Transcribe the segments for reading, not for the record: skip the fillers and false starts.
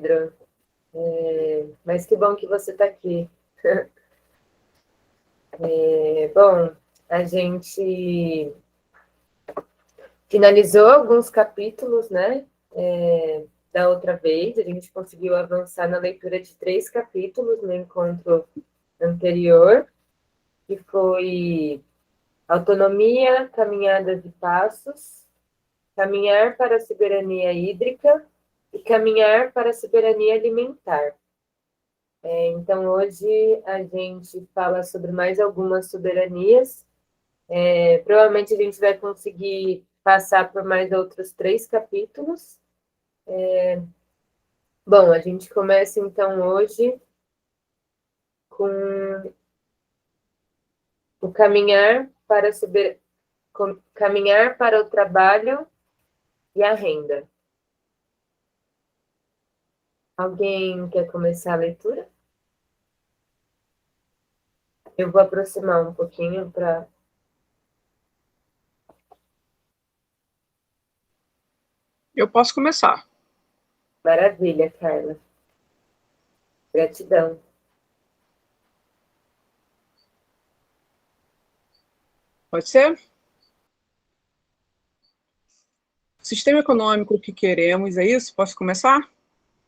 Pedro. Mas que bom que você está aqui. Bom, a gente finalizou alguns capítulos, né? Da outra vez, a gente conseguiu avançar na leitura de 3 capítulos no encontro anterior, que foi autonomia, caminhadas e passos, caminhar para a soberania hídrica e caminhar para a soberania alimentar. Então, hoje a gente fala sobre mais algumas soberanias. Provavelmente a gente vai conseguir passar por mais outros 3 capítulos. Bom, a gente começa então hoje com o caminhar para o trabalho e a renda. Alguém quer começar a leitura? Eu vou aproximar um pouquinho para... Eu posso começar. Maravilha, Carla. Gratidão. Pode ser? Sistema econômico que queremos, é isso? Posso começar?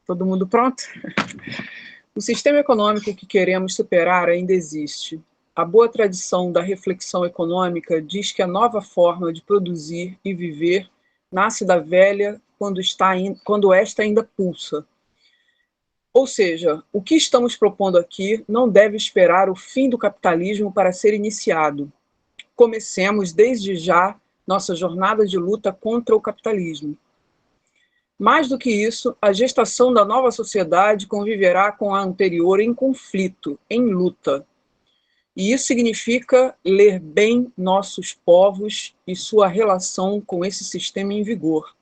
Todo mundo pronto? O sistema econômico que queremos superar ainda existe. A boa tradição da reflexão econômica diz que a nova forma de produzir e viver nasce da velha quando esta ainda pulsa. Ou seja, o que estamos propondo aqui não deve esperar o fim do capitalismo para ser iniciado. Comecemos desde já nossa jornada de luta contra o capitalismo. Mais do que isso, a gestação da nova sociedade conviverá com a anterior em conflito, em luta. E isso significa ler bem nossos povos e sua relação com esse sistema em vigor.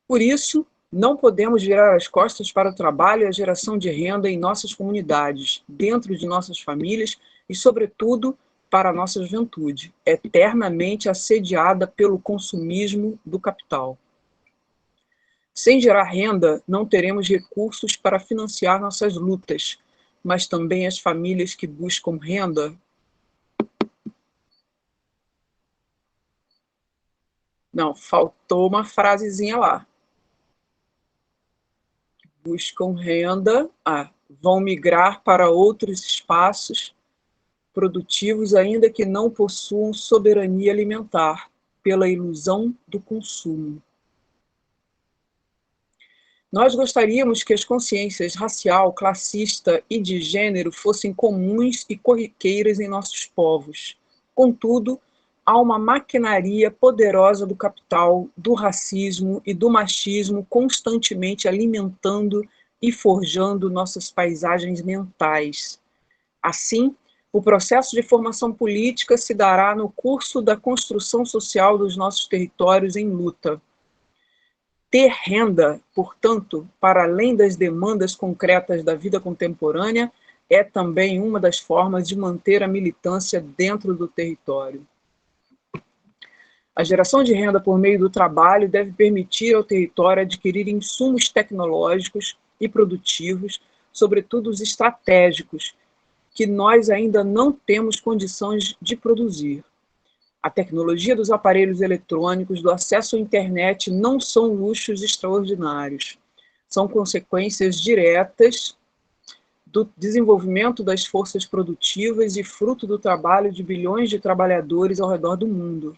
Por isso, não podemos virar as costas para o trabalho e a geração de renda em nossas comunidades, dentro de nossas famílias e, sobretudo, para a nossa juventude, eternamente assediada pelo consumismo do capital. Sem gerar renda, não teremos recursos para financiar nossas lutas, mas também as famílias que buscam renda. Não, faltou uma frasezinha lá. Buscam renda, vão migrar para outros espaços produtivos, ainda que não possuam soberania alimentar, pela ilusão do consumo. Nós gostaríamos que as consciências racial, classista e de gênero fossem comuns e corriqueiras em nossos povos. Contudo, há uma maquinaria poderosa do capital, do racismo e do machismo constantemente alimentando e forjando nossas paisagens mentais. Assim, o processo de formação política se dará no curso da construção social dos nossos territórios em luta. Ter renda, portanto, para além das demandas concretas da vida contemporânea, é também uma das formas de manter a militância dentro do território. A geração de renda por meio do trabalho deve permitir ao território adquirir insumos tecnológicos e produtivos, sobretudo os estratégicos, que nós ainda não temos condições de produzir. A tecnologia dos aparelhos eletrônicos, do acesso à internet, não são luxos extraordinários. São consequências diretas do desenvolvimento das forças produtivas e fruto do trabalho de bilhões de trabalhadores ao redor do mundo.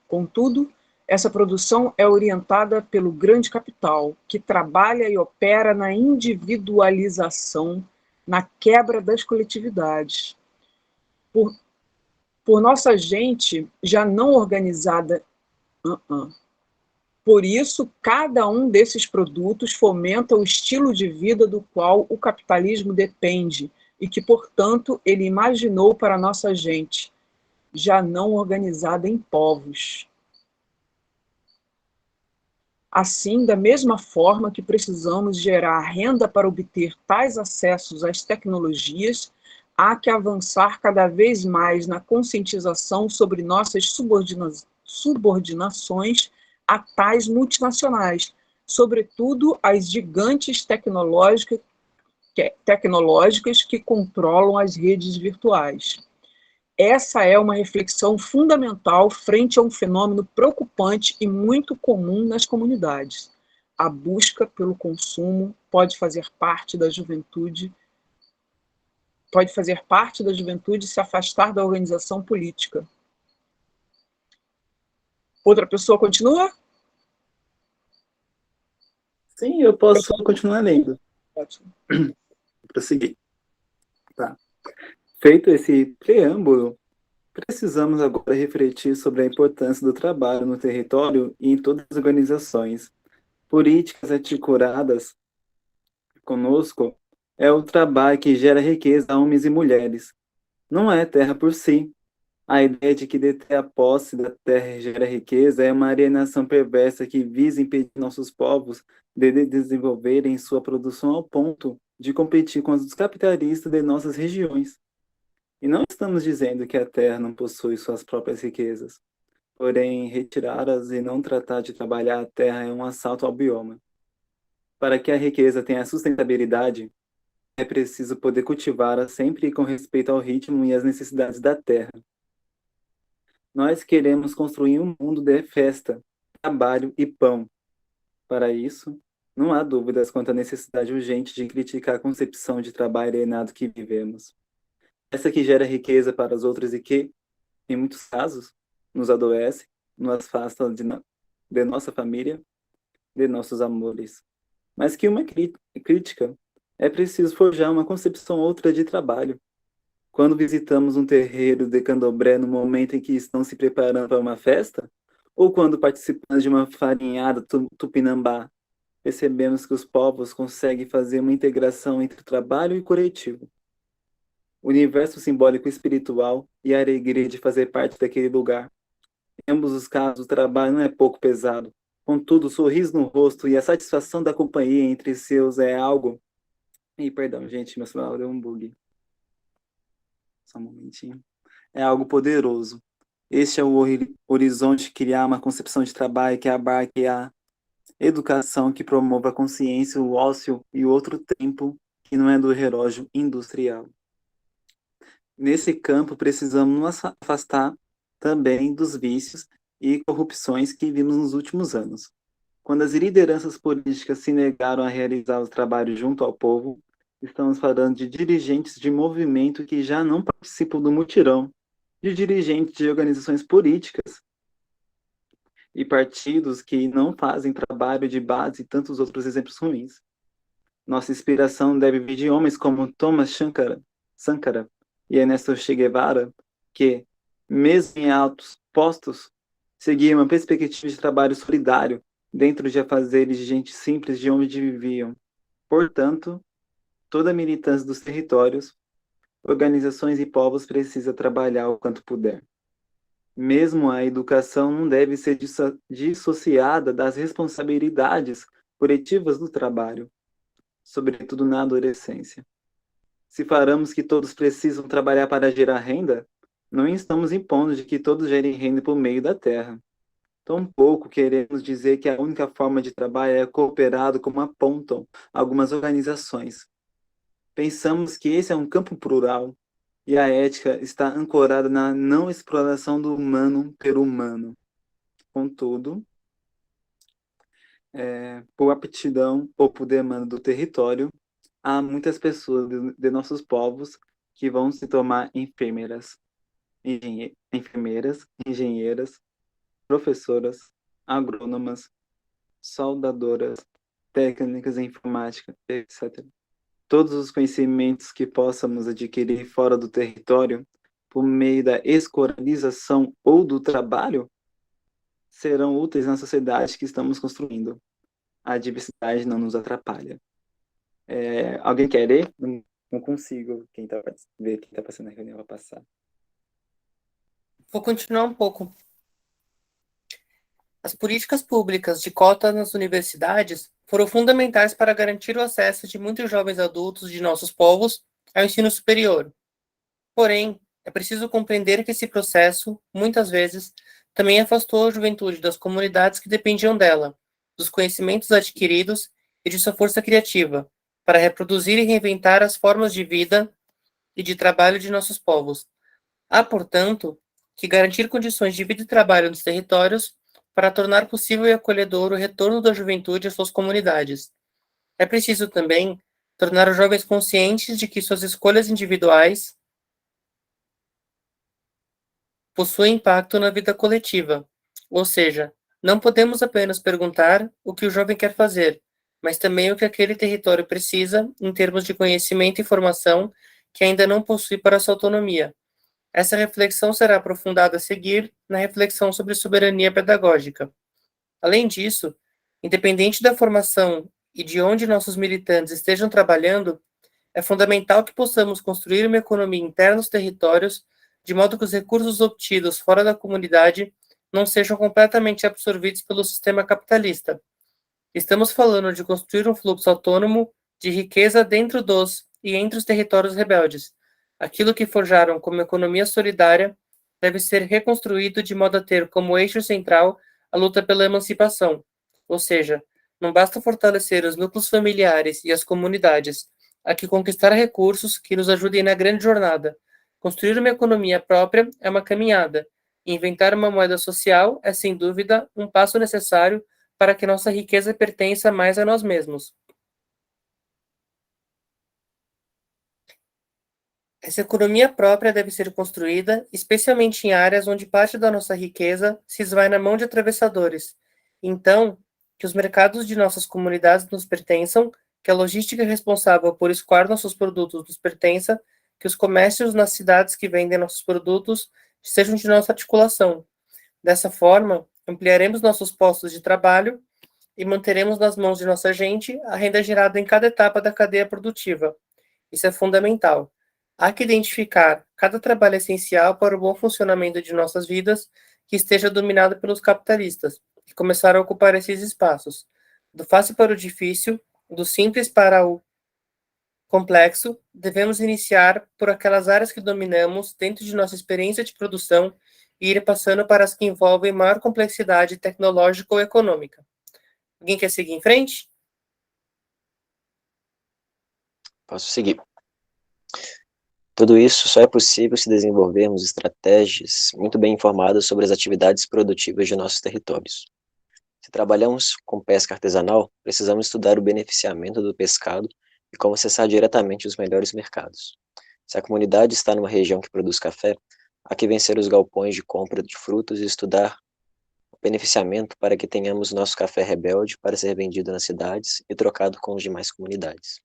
Contudo, essa produção é orientada pelo grande capital, que trabalha e opera na individualização, na quebra das coletividades. Por nossa gente já não organizada. Por isso, cada um desses produtos fomenta o estilo de vida do qual o capitalismo depende e que, portanto, ele imaginou para nossa gente, já não organizada em povos. Assim, da mesma forma que precisamos gerar renda para obter tais acessos às tecnologias, há que avançar cada vez mais na conscientização sobre nossas subordinações a tais multinacionais, sobretudo as gigantes tecnológicas que controlam as redes virtuais. Essa é uma reflexão fundamental frente a um fenômeno preocupante e muito comum nas comunidades. A busca pelo consumo pode fazer parte da juventude se afastar da organização política. Outra pessoa continua? Sim, eu posso continuar lendo. Ótimo. Prosseguir. Tá. Feito esse preâmbulo, precisamos agora refletir sobre a importância do trabalho no território e em todas as organizações. Políticas articuladas conosco é o trabalho que gera riqueza a homens e mulheres. Não é terra por si. A ideia de que deter a posse da terra gera riqueza é uma alienação perversa que visa impedir nossos povos de desenvolverem sua produção ao ponto de competir com os capitalistas de nossas regiões. E não estamos dizendo que a terra não possui suas próprias riquezas. Porém, retirá-las e não tratar de trabalhar a terra é um assalto ao bioma. Para que a riqueza tenha sustentabilidade, é preciso poder cultivá-la sempre com respeito ao ritmo e às necessidades da terra. Nós queremos construir um mundo de festa, trabalho e pão. Para isso, não há dúvidas quanto à necessidade urgente de criticar a concepção de trabalho alienado que vivemos. Essa que gera riqueza para os outros e que, em muitos casos, nos adoece, nos afasta de nossa família, de nossos amores. Mas que uma crítica é preciso forjar uma concepção outra de trabalho. Quando visitamos um terreiro de candomblé no momento em que estão se preparando para uma festa, ou quando participamos de uma farinhada tupinambá, percebemos que os povos conseguem fazer uma integração entre o trabalho e o coletivo. O universo simbólico e espiritual e a alegria de fazer parte daquele lugar. Em ambos os casos, o trabalho não é pouco pesado. Contudo, o sorriso no rosto e a satisfação da companhia entre seus é algo... perdão, gente, meu celular deu um bug. Só um momentinho. É algo poderoso. Este é o horizonte de criar uma concepção de trabalho que abarque a educação, que promova a consciência, o ócio e o outro tempo que não é do relógio industrial. Nesse campo, precisamos nos afastar também dos vícios e corrupções que vimos nos últimos anos. Quando as lideranças políticas se negaram a realizar o trabalho junto ao povo, estamos falando de dirigentes de movimento que já não participam do mutirão, de dirigentes de organizações políticas e partidos que não fazem trabalho de base e tantos outros exemplos ruins. Nossa inspiração deve vir de homens como Thomas Sankara e Ernesto Che Guevara, que, mesmo em altos postos, seguiam uma perspectiva de trabalho solidário dentro de afazeres de gente simples de onde viviam. Portanto, toda a militância dos territórios, organizações e povos precisa trabalhar o quanto puder. Mesmo a educação não deve ser dissociada das responsabilidades coletivas do trabalho, sobretudo na adolescência. Se falamos que todos precisam trabalhar para gerar renda, não estamos impondo de que todos gerem renda por meio da terra. Tampouco queremos dizer que a única forma de trabalho é cooperado, como apontam algumas organizações. Pensamos que esse é um campo plural e a ética está ancorada na não exploração do humano pelo humano. Contudo, por aptidão ou por demanda do território, há muitas pessoas de nossos povos que vão se tornar enfermeiras, engenheiras, professoras, agrônomas, soldadoras, técnicas em informática, etc. Todos os conhecimentos que possamos adquirir fora do território, por meio da escolarização ou do trabalho, serão úteis na sociedade que estamos construindo. A diversidade não nos atrapalha. Alguém quer ler? Não consigo ver quem está passando a reunião vai passar. Vou continuar um pouco. As políticas públicas de cotas nas universidades foram fundamentais para garantir o acesso de muitos jovens adultos de nossos povos ao ensino superior. Porém, é preciso compreender que esse processo, muitas vezes, também afastou a juventude das comunidades que dependiam dela, dos conhecimentos adquiridos e de sua força criativa, para reproduzir e reinventar as formas de vida e de trabalho de nossos povos. Há, portanto, que garantir condições de vida e trabalho nos territórios para tornar possível e acolhedor o retorno da juventude às suas comunidades. É preciso também tornar os jovens conscientes de que suas escolhas individuais possuem impacto na vida coletiva. Ou seja, não podemos apenas perguntar o que o jovem quer fazer, mas também o que aquele território precisa em termos de conhecimento e formação que ainda não possui para sua autonomia. Essa reflexão será aprofundada a seguir na reflexão sobre soberania pedagógica. Além disso, independente da formação e de onde nossos militantes estejam trabalhando, é fundamental que possamos construir uma economia interna nos territórios, de modo que os recursos obtidos fora da comunidade não sejam completamente absorvidos pelo sistema capitalista. Estamos falando de construir um fluxo autônomo de riqueza dentro dos e entre os territórios rebeldes. Aquilo que forjaram como economia solidária deve ser reconstruído de modo a ter como eixo central a luta pela emancipação. Ou seja, não basta fortalecer os núcleos familiares e as comunidades, há que conquistar recursos que nos ajudem na grande jornada. Construir uma economia própria é uma caminhada, e inventar uma moeda social é, sem dúvida, um passo necessário para que nossa riqueza pertença mais a nós mesmos. Essa economia própria deve ser construída, especialmente em áreas onde parte da nossa riqueza se esvai na mão de atravessadores. Então, que os mercados de nossas comunidades nos pertençam, que a logística responsável por escoar nossos produtos nos pertença, que os comércios nas cidades que vendem nossos produtos sejam de nossa articulação. Dessa forma, ampliaremos nossos postos de trabalho e manteremos nas mãos de nossa gente a renda gerada em cada etapa da cadeia produtiva. Isso é fundamental. Há que identificar cada trabalho essencial para o bom funcionamento de nossas vidas que esteja dominado pelos capitalistas e começar a ocupar esses espaços. Do fácil para o difícil, do simples para o complexo, devemos iniciar por aquelas áreas que dominamos dentro de nossa experiência de produção e ir passando para as que envolvem maior complexidade tecnológica ou econômica. Alguém quer seguir em frente? Posso seguir. Tudo isso só é possível se desenvolvermos estratégias muito bem informadas sobre as atividades produtivas de nossos territórios. Se trabalhamos com pesca artesanal, precisamos estudar o beneficiamento do pescado e como acessar diretamente os melhores mercados. Se a comunidade está numa região que produz café, há que vencer os galpões de compra de frutos e estudar o beneficiamento para que tenhamos nosso café rebelde para ser vendido nas cidades e trocado com as demais comunidades.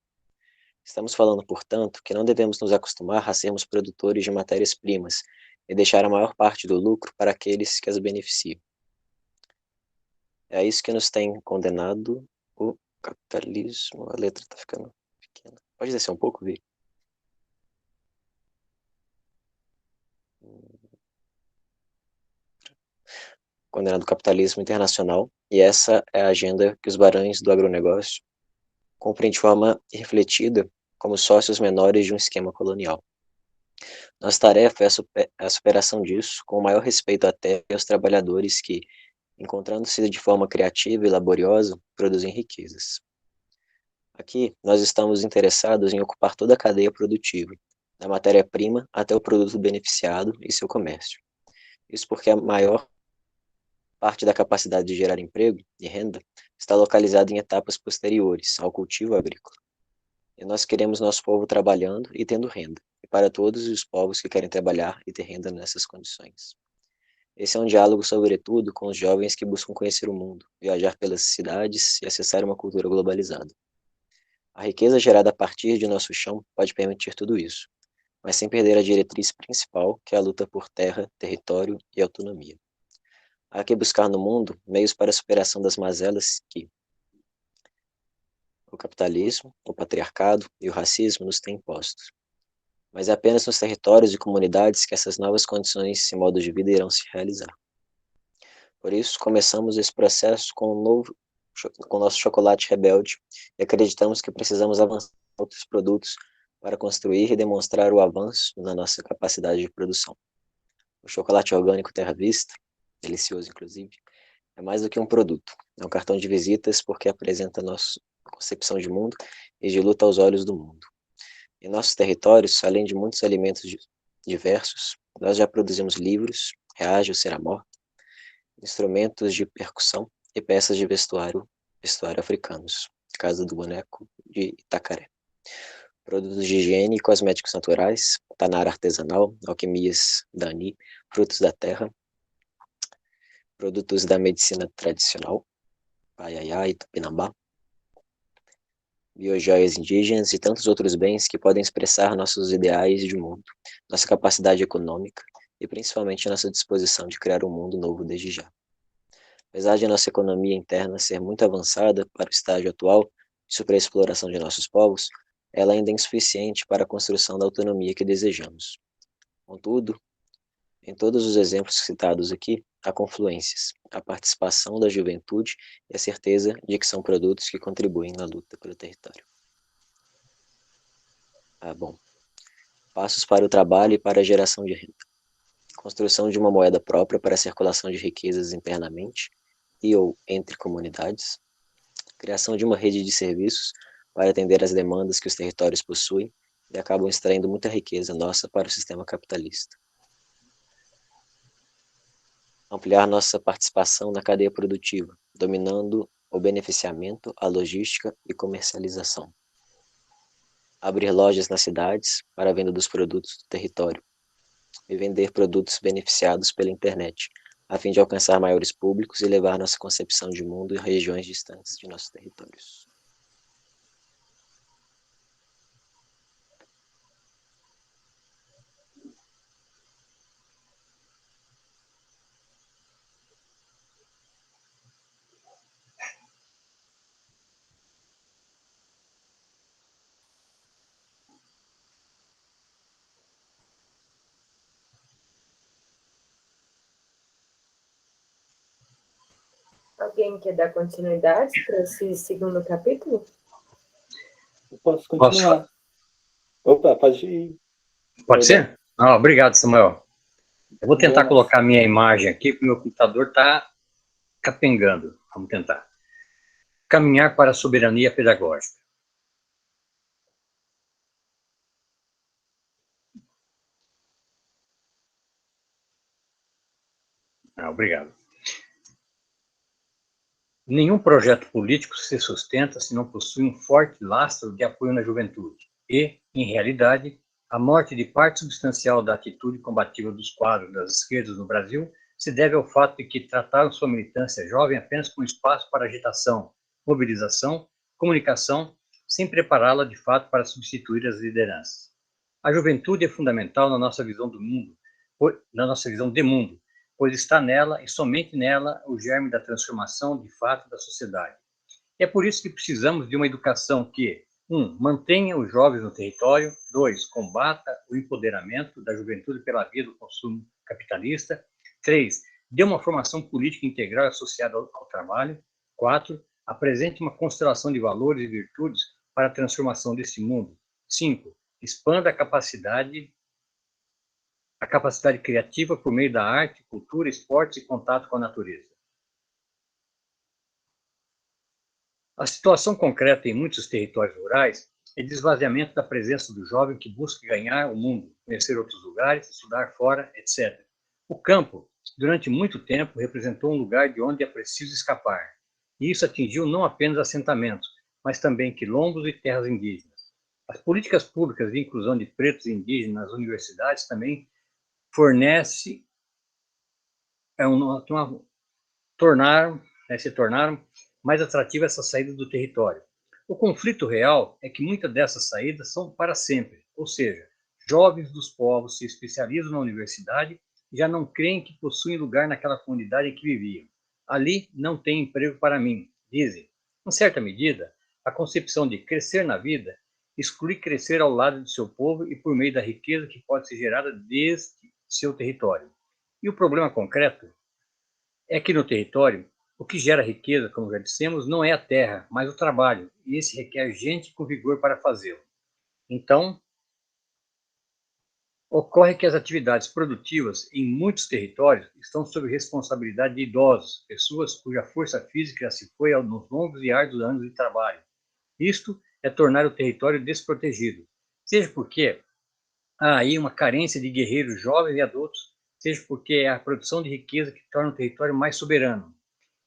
Estamos falando, portanto, que não devemos nos acostumar a sermos produtores de matérias-primas e deixar a maior parte do lucro para aqueles que as beneficiam. É isso que nos tem condenado o capitalismo. A letra está ficando pequena. Pode descer um pouco, Vi? Condenado o capitalismo internacional, e essa é a agenda que os barões do agronegócio cumprem de forma refletida como sócios menores de um esquema colonial. Nossa tarefa é a superação disso, com o maior respeito à terra e aos trabalhadores que, encontrando-se de forma criativa e laboriosa, produzem riquezas. Aqui, nós estamos interessados em ocupar toda a cadeia produtiva, da matéria-prima até o produto beneficiado e seu comércio. Isso porque a maior parte da capacidade de gerar emprego e renda está localizada em etapas posteriores ao cultivo agrícola. E nós queremos nosso povo trabalhando e tendo renda, e para todos os povos que querem trabalhar e ter renda nessas condições. Esse é um diálogo, sobretudo, com os jovens que buscam conhecer o mundo, viajar pelas cidades e acessar uma cultura globalizada. A riqueza gerada a partir de nosso chão pode permitir tudo isso, mas sem perder a diretriz principal, que é a luta por terra, território e autonomia. Há que buscar no mundo meios para a superação das mazelas que o capitalismo, o patriarcado e o racismo nos têm impostos. Mas é apenas nos territórios e comunidades que essas novas condições e modos de vida irão se realizar. Por isso, começamos esse processo com o nosso chocolate rebelde e acreditamos que precisamos avançar em outros produtos para construir e demonstrar o avanço na nossa capacidade de produção. O chocolate orgânico Terra Vista, delicioso inclusive, É mais do que um produto. É um cartão de visitas porque apresenta nossa concepção de mundo e de luta aos olhos do mundo. Em nossos territórios, além de muitos alimentos diversos, nós já produzimos livros, Reage ou Será Morta, instrumentos de percussão e peças de vestuário africanos, Casa do Boneco de Itacaré. Produtos de higiene e cosméticos naturais, tanara artesanal, alquimias Dani, frutos da terra, produtos da medicina tradicional, Paiaiá e Tupinambá, biojoias indígenas e tantos outros bens que podem expressar nossos ideais de mundo, nossa capacidade econômica e principalmente nossa disposição de criar um mundo novo desde já. Apesar de nossa economia interna ser muito avançada para o estágio atual de superexploração de nossos povos, ela ainda é insuficiente para a construção da autonomia que desejamos. Contudo, em todos os exemplos citados aqui, há confluências, a participação da juventude e a certeza de que são produtos que contribuem na luta pelo território. Bom. Passos para o trabalho e para a geração de renda. Construção de uma moeda própria para a circulação de riquezas internamente e ou entre comunidades. Criação de uma rede de serviços para atender às demandas que os territórios possuem e acabam extraindo muita riqueza nossa para o sistema capitalista. Ampliar nossa participação na cadeia produtiva, dominando o beneficiamento, a logística e comercialização. Abrir lojas nas cidades para a venda dos produtos do território e vender produtos beneficiados pela internet, a fim de alcançar maiores públicos e levar nossa concepção de mundo e regiões distantes de nossos territórios. Alguém quer dar continuidade para esse segundo capítulo? Eu posso continuar. Opa, pode ir. Pode ser? Obrigado, Samuel. Eu vou tentar Boa. colocar minha imagem aqui, porque o meu computador está capengando. Vamos tentar. Caminhar para a soberania pedagógica. Obrigado. Nenhum projeto político se sustenta se não possui um forte lastro de apoio na juventude. E, em realidade, a morte de parte substancial da atitude combativa dos quadros das esquerdas no Brasil se deve ao fato de que trataram sua militância jovem apenas como espaço para agitação, mobilização, comunicação, sem prepará-la de fato para substituir as lideranças. A juventude é fundamental na nossa visão do mundo, na nossa visão de mundo, pois está nela e somente nela o germe da transformação de fato da sociedade. É por isso que precisamos de uma educação que, 1. Mantenha os jovens no território, 2. Combata o empoderamento da juventude pela via do consumo capitalista, 3. Dê uma formação política integral associada ao trabalho, 4. Apresente uma constelação de valores e virtudes para a transformação desse mundo, 5. Expanda a capacidade criativa por meio da arte, cultura, esportes e contato com a natureza. A situação concreta em muitos territórios rurais é de esvaziamento da presença do jovem que busca ganhar o mundo, conhecer outros lugares, estudar fora, etc. O campo, durante muito tempo, representou um lugar de onde é preciso escapar, e isso atingiu não apenas assentamentos, mas também quilombos e terras indígenas. As políticas públicas de inclusão de pretos e indígenas nas universidades também se tornaram mais atrativa essa saída do território. O conflito real é que muitas dessas saídas são para sempre, ou seja, jovens dos povos se especializam na universidade e já não creem que possuem lugar naquela comunidade em que viviam. Ali não tem emprego para mim, dizem. Em certa medida, a concepção de crescer na vida exclui crescer ao lado do seu povo e por meio da riqueza que pode ser gerada desde seu território. E o problema concreto é que no território, o que gera riqueza, como já dissemos, não é a terra, mas o trabalho, e esse requer gente com vigor para fazê-lo. Então, Ocorre que as atividades produtivas em muitos territórios estão sob responsabilidade de idosos, pessoas cuja força física já se foi nos longos e árduos anos de trabalho. Isto é tornar o território desprotegido, seja porque há aí uma carência de guerreiros jovens e adultos, seja porque é a produção de riqueza que torna o território mais soberano.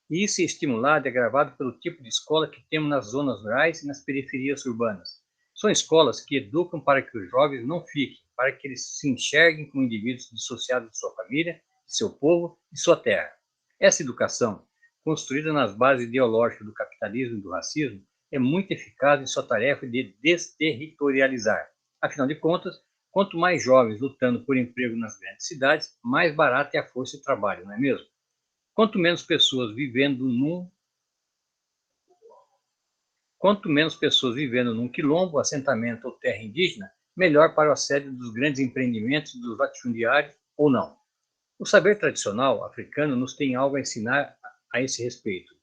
E isso é estimulado e agravado pelo tipo de escola que temos nas zonas rurais e nas periferias urbanas. São escolas que educam para que os jovens não fiquem, para que eles se enxerguem como indivíduos dissociados de sua família, de seu povo e sua terra. Essa educação, construída nas bases ideológicas do capitalismo e do racismo, é muito eficaz em sua tarefa de desterritorializar. Afinal de contas, quanto mais jovens lutando por emprego nas grandes cidades, mais barata é a força de trabalho, não é mesmo? Quanto menos pessoas vivendo num quilombo, assentamento ou terra indígena, melhor para o assédio dos grandes empreendimentos dos latifundiários ou não. O saber tradicional africano nos tem algo a ensinar a esse respeito.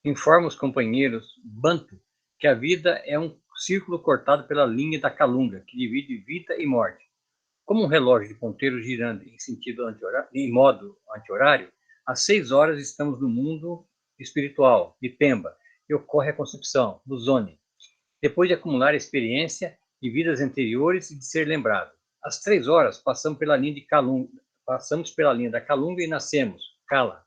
Informa os companheiros Bantu que a vida é um círculo cortado pela linha da calunga, que divide vida e morte. Como um relógio de ponteiro girando em modo anti-horário, às 6 horas estamos no mundo espiritual, de Pemba, e ocorre a concepção, do Zone, depois de acumular experiência de vidas anteriores e de ser lembrado. Às 3 horas, passamos pela linha da Calunga e nascemos, Kala.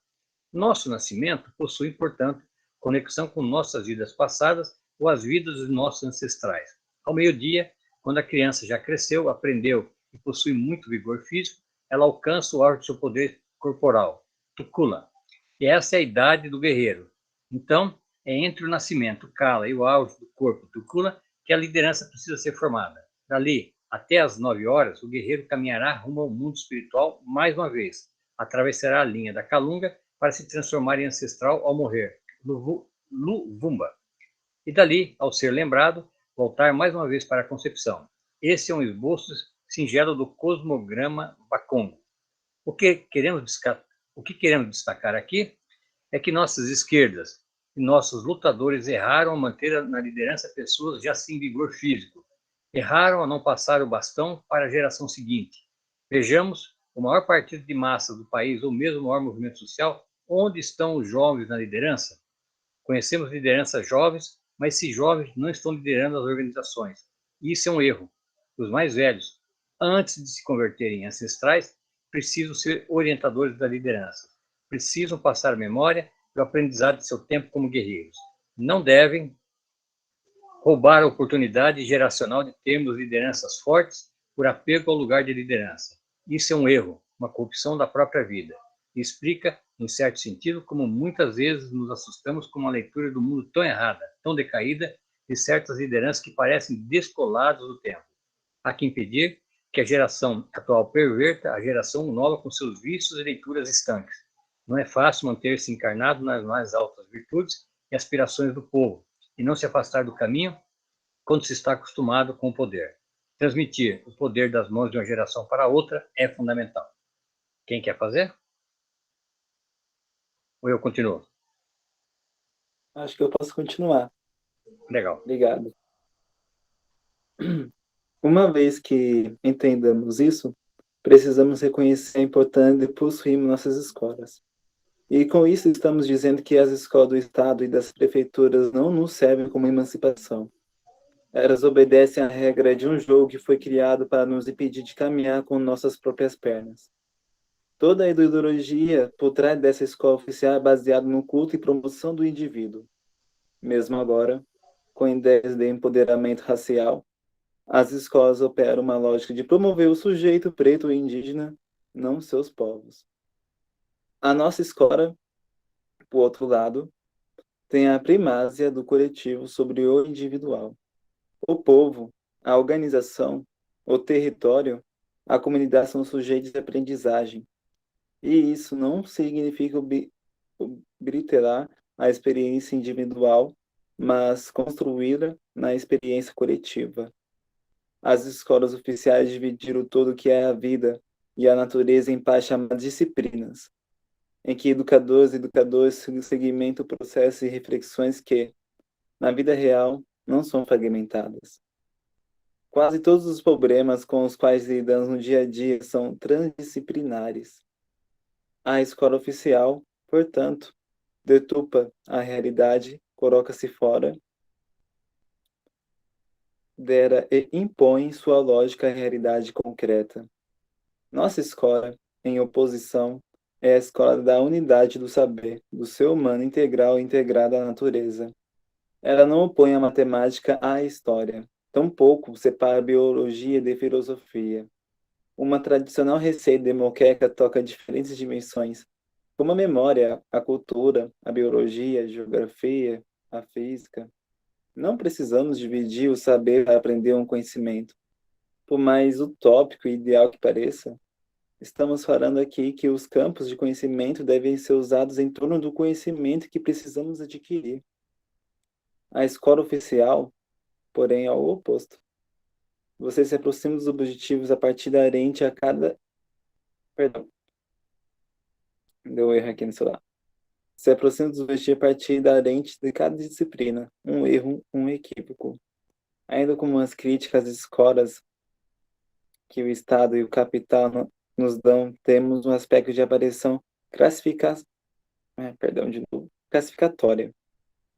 Nosso nascimento possui, portanto, conexão com nossas vidas passadas ou as vidas dos nossos ancestrais. Ao meio-dia, quando a criança já cresceu, aprendeu e possui muito vigor físico, ela alcança o auge do seu poder corporal, Tukula. E essa é a idade do guerreiro. Então, é entre o nascimento, Kala, e o auge do corpo, Tukula, que a liderança precisa ser formada. Dali, até às 9 horas, o guerreiro caminhará rumo ao mundo espiritual mais uma vez. Atravessará a linha da Calunga para se transformar em ancestral ao morrer, Luvumba. E dali, ao ser lembrado, voltar mais uma vez para a concepção. Esse é um esboço singelo do cosmograma Bakongo. O que queremos destacar aqui é que nossas esquerdas e nossos lutadores erraram ao manter na liderança pessoas já sem vigor físico. Erraram a não passar o bastão para a geração seguinte. Vejamos o maior partido de massa do país, ou mesmo o maior movimento social, onde estão os jovens na liderança? Conhecemos lideranças jovens, mas esses jovens não estão liderando as organizações. Isso é um erro. Os mais velhos, antes de se converterem em ancestrais, precisam ser orientadores da liderança. Precisam passar a memória e o aprendizado de seu tempo como guerreiros. Não devem roubar a oportunidade geracional de termos lideranças fortes por apego ao lugar de liderança. Isso é um erro, uma corrupção da própria vida. E explica, em certo sentido, como muitas vezes nos assustamos com uma leitura do mundo tão errada, tão decaída, de certas lideranças que parecem descoladas do tempo. Há que impedir que a geração atual perverta a geração nova com seus vícios e leituras estanques. Não é fácil manter-se encarnado nas mais altas virtudes e aspirações do povo, e não se afastar do caminho quando se está acostumado com o poder. Transmitir o poder das mãos de uma geração para outra é fundamental. Quem quer fazer? Ou eu continuo? Acho que eu posso continuar. Legal. Obrigado. Uma vez que entendamos isso, precisamos reconhecer a importância de possuirmos nossas escolas. E com isso estamos dizendo que as escolas do Estado e das prefeituras não nos servem como emancipação. Elas obedecem à regra de um jogo que foi criado para nos impedir de caminhar com nossas próprias pernas. Toda a ideologia por trás dessa escola oficial é baseada no culto e promoção do indivíduo. Mesmo agora, com ideias de empoderamento racial, as escolas operam uma lógica de promover o sujeito preto e indígena, não seus povos. A nossa escola, por outro lado, tem a primázia do coletivo sobre o individual. O povo, a organização, o território, a comunidade são sujeitos de aprendizagem. E isso não significa obliterar a experiência individual, mas construí-la na experiência coletiva. As escolas oficiais dividiram tudo o que é a vida e a natureza em partes chamadas disciplinas, em que educadores segmentam processos e reflexões que, na vida real, não são fragmentadas. Quase todos os problemas com os quais lidamos no dia a dia são transdisciplinares. A escola oficial, portanto, deturpa a realidade, coloca-se fora dela e impõe sua lógica à realidade concreta. Nossa escola, em oposição, é a escola da unidade do saber, do ser humano integral e integrado à natureza. Ela não opõe a matemática à história, tampouco separa a biologia de filosofia. Uma tradicional receita de moqueca toca diferentes dimensões, como a memória, a cultura, a biologia, a geografia, a física. Não precisamos dividir o saber para aprender um conhecimento. Por mais utópico e ideal que pareça, estamos falando aqui que os campos de conhecimento devem ser usados em torno do conhecimento que precisamos adquirir. A escola oficial, porém, é o oposto. Você se aproxima dos objetivos a partir da lente a cada... Perdão. Deu um erro aqui no celular. Se aproxima dos objetivos a partir da lente de cada disciplina. Um erro, um equívoco. Ainda como as críticas às escolas que o Estado e o capital nos dão, temos um aspecto de avaliação classificatória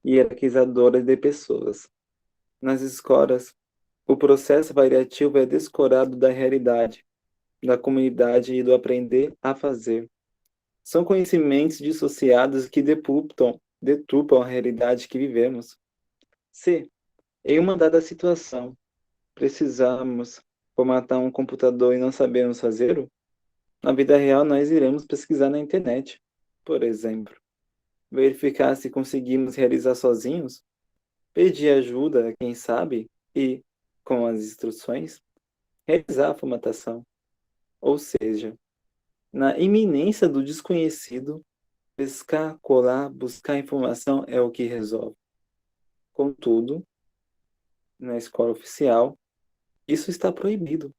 e hierarquizadora de pessoas. Nas escolas, o processo variativo é descorado da realidade, da comunidade e do aprender a fazer. São conhecimentos dissociados que deturpam a realidade que vivemos. Se, em uma dada situação, precisamos formatar um computador e não sabemos fazê-lo, na vida real nós iremos pesquisar na internet, por exemplo. Verificar se conseguimos realizar sozinhos, pedir ajuda a quem sabe e, com as instruções, realizar a formatação. Ou seja, na iminência do desconhecido, pescar, colar, buscar informação é o que resolve. Contudo, na escola oficial, isso está proibido.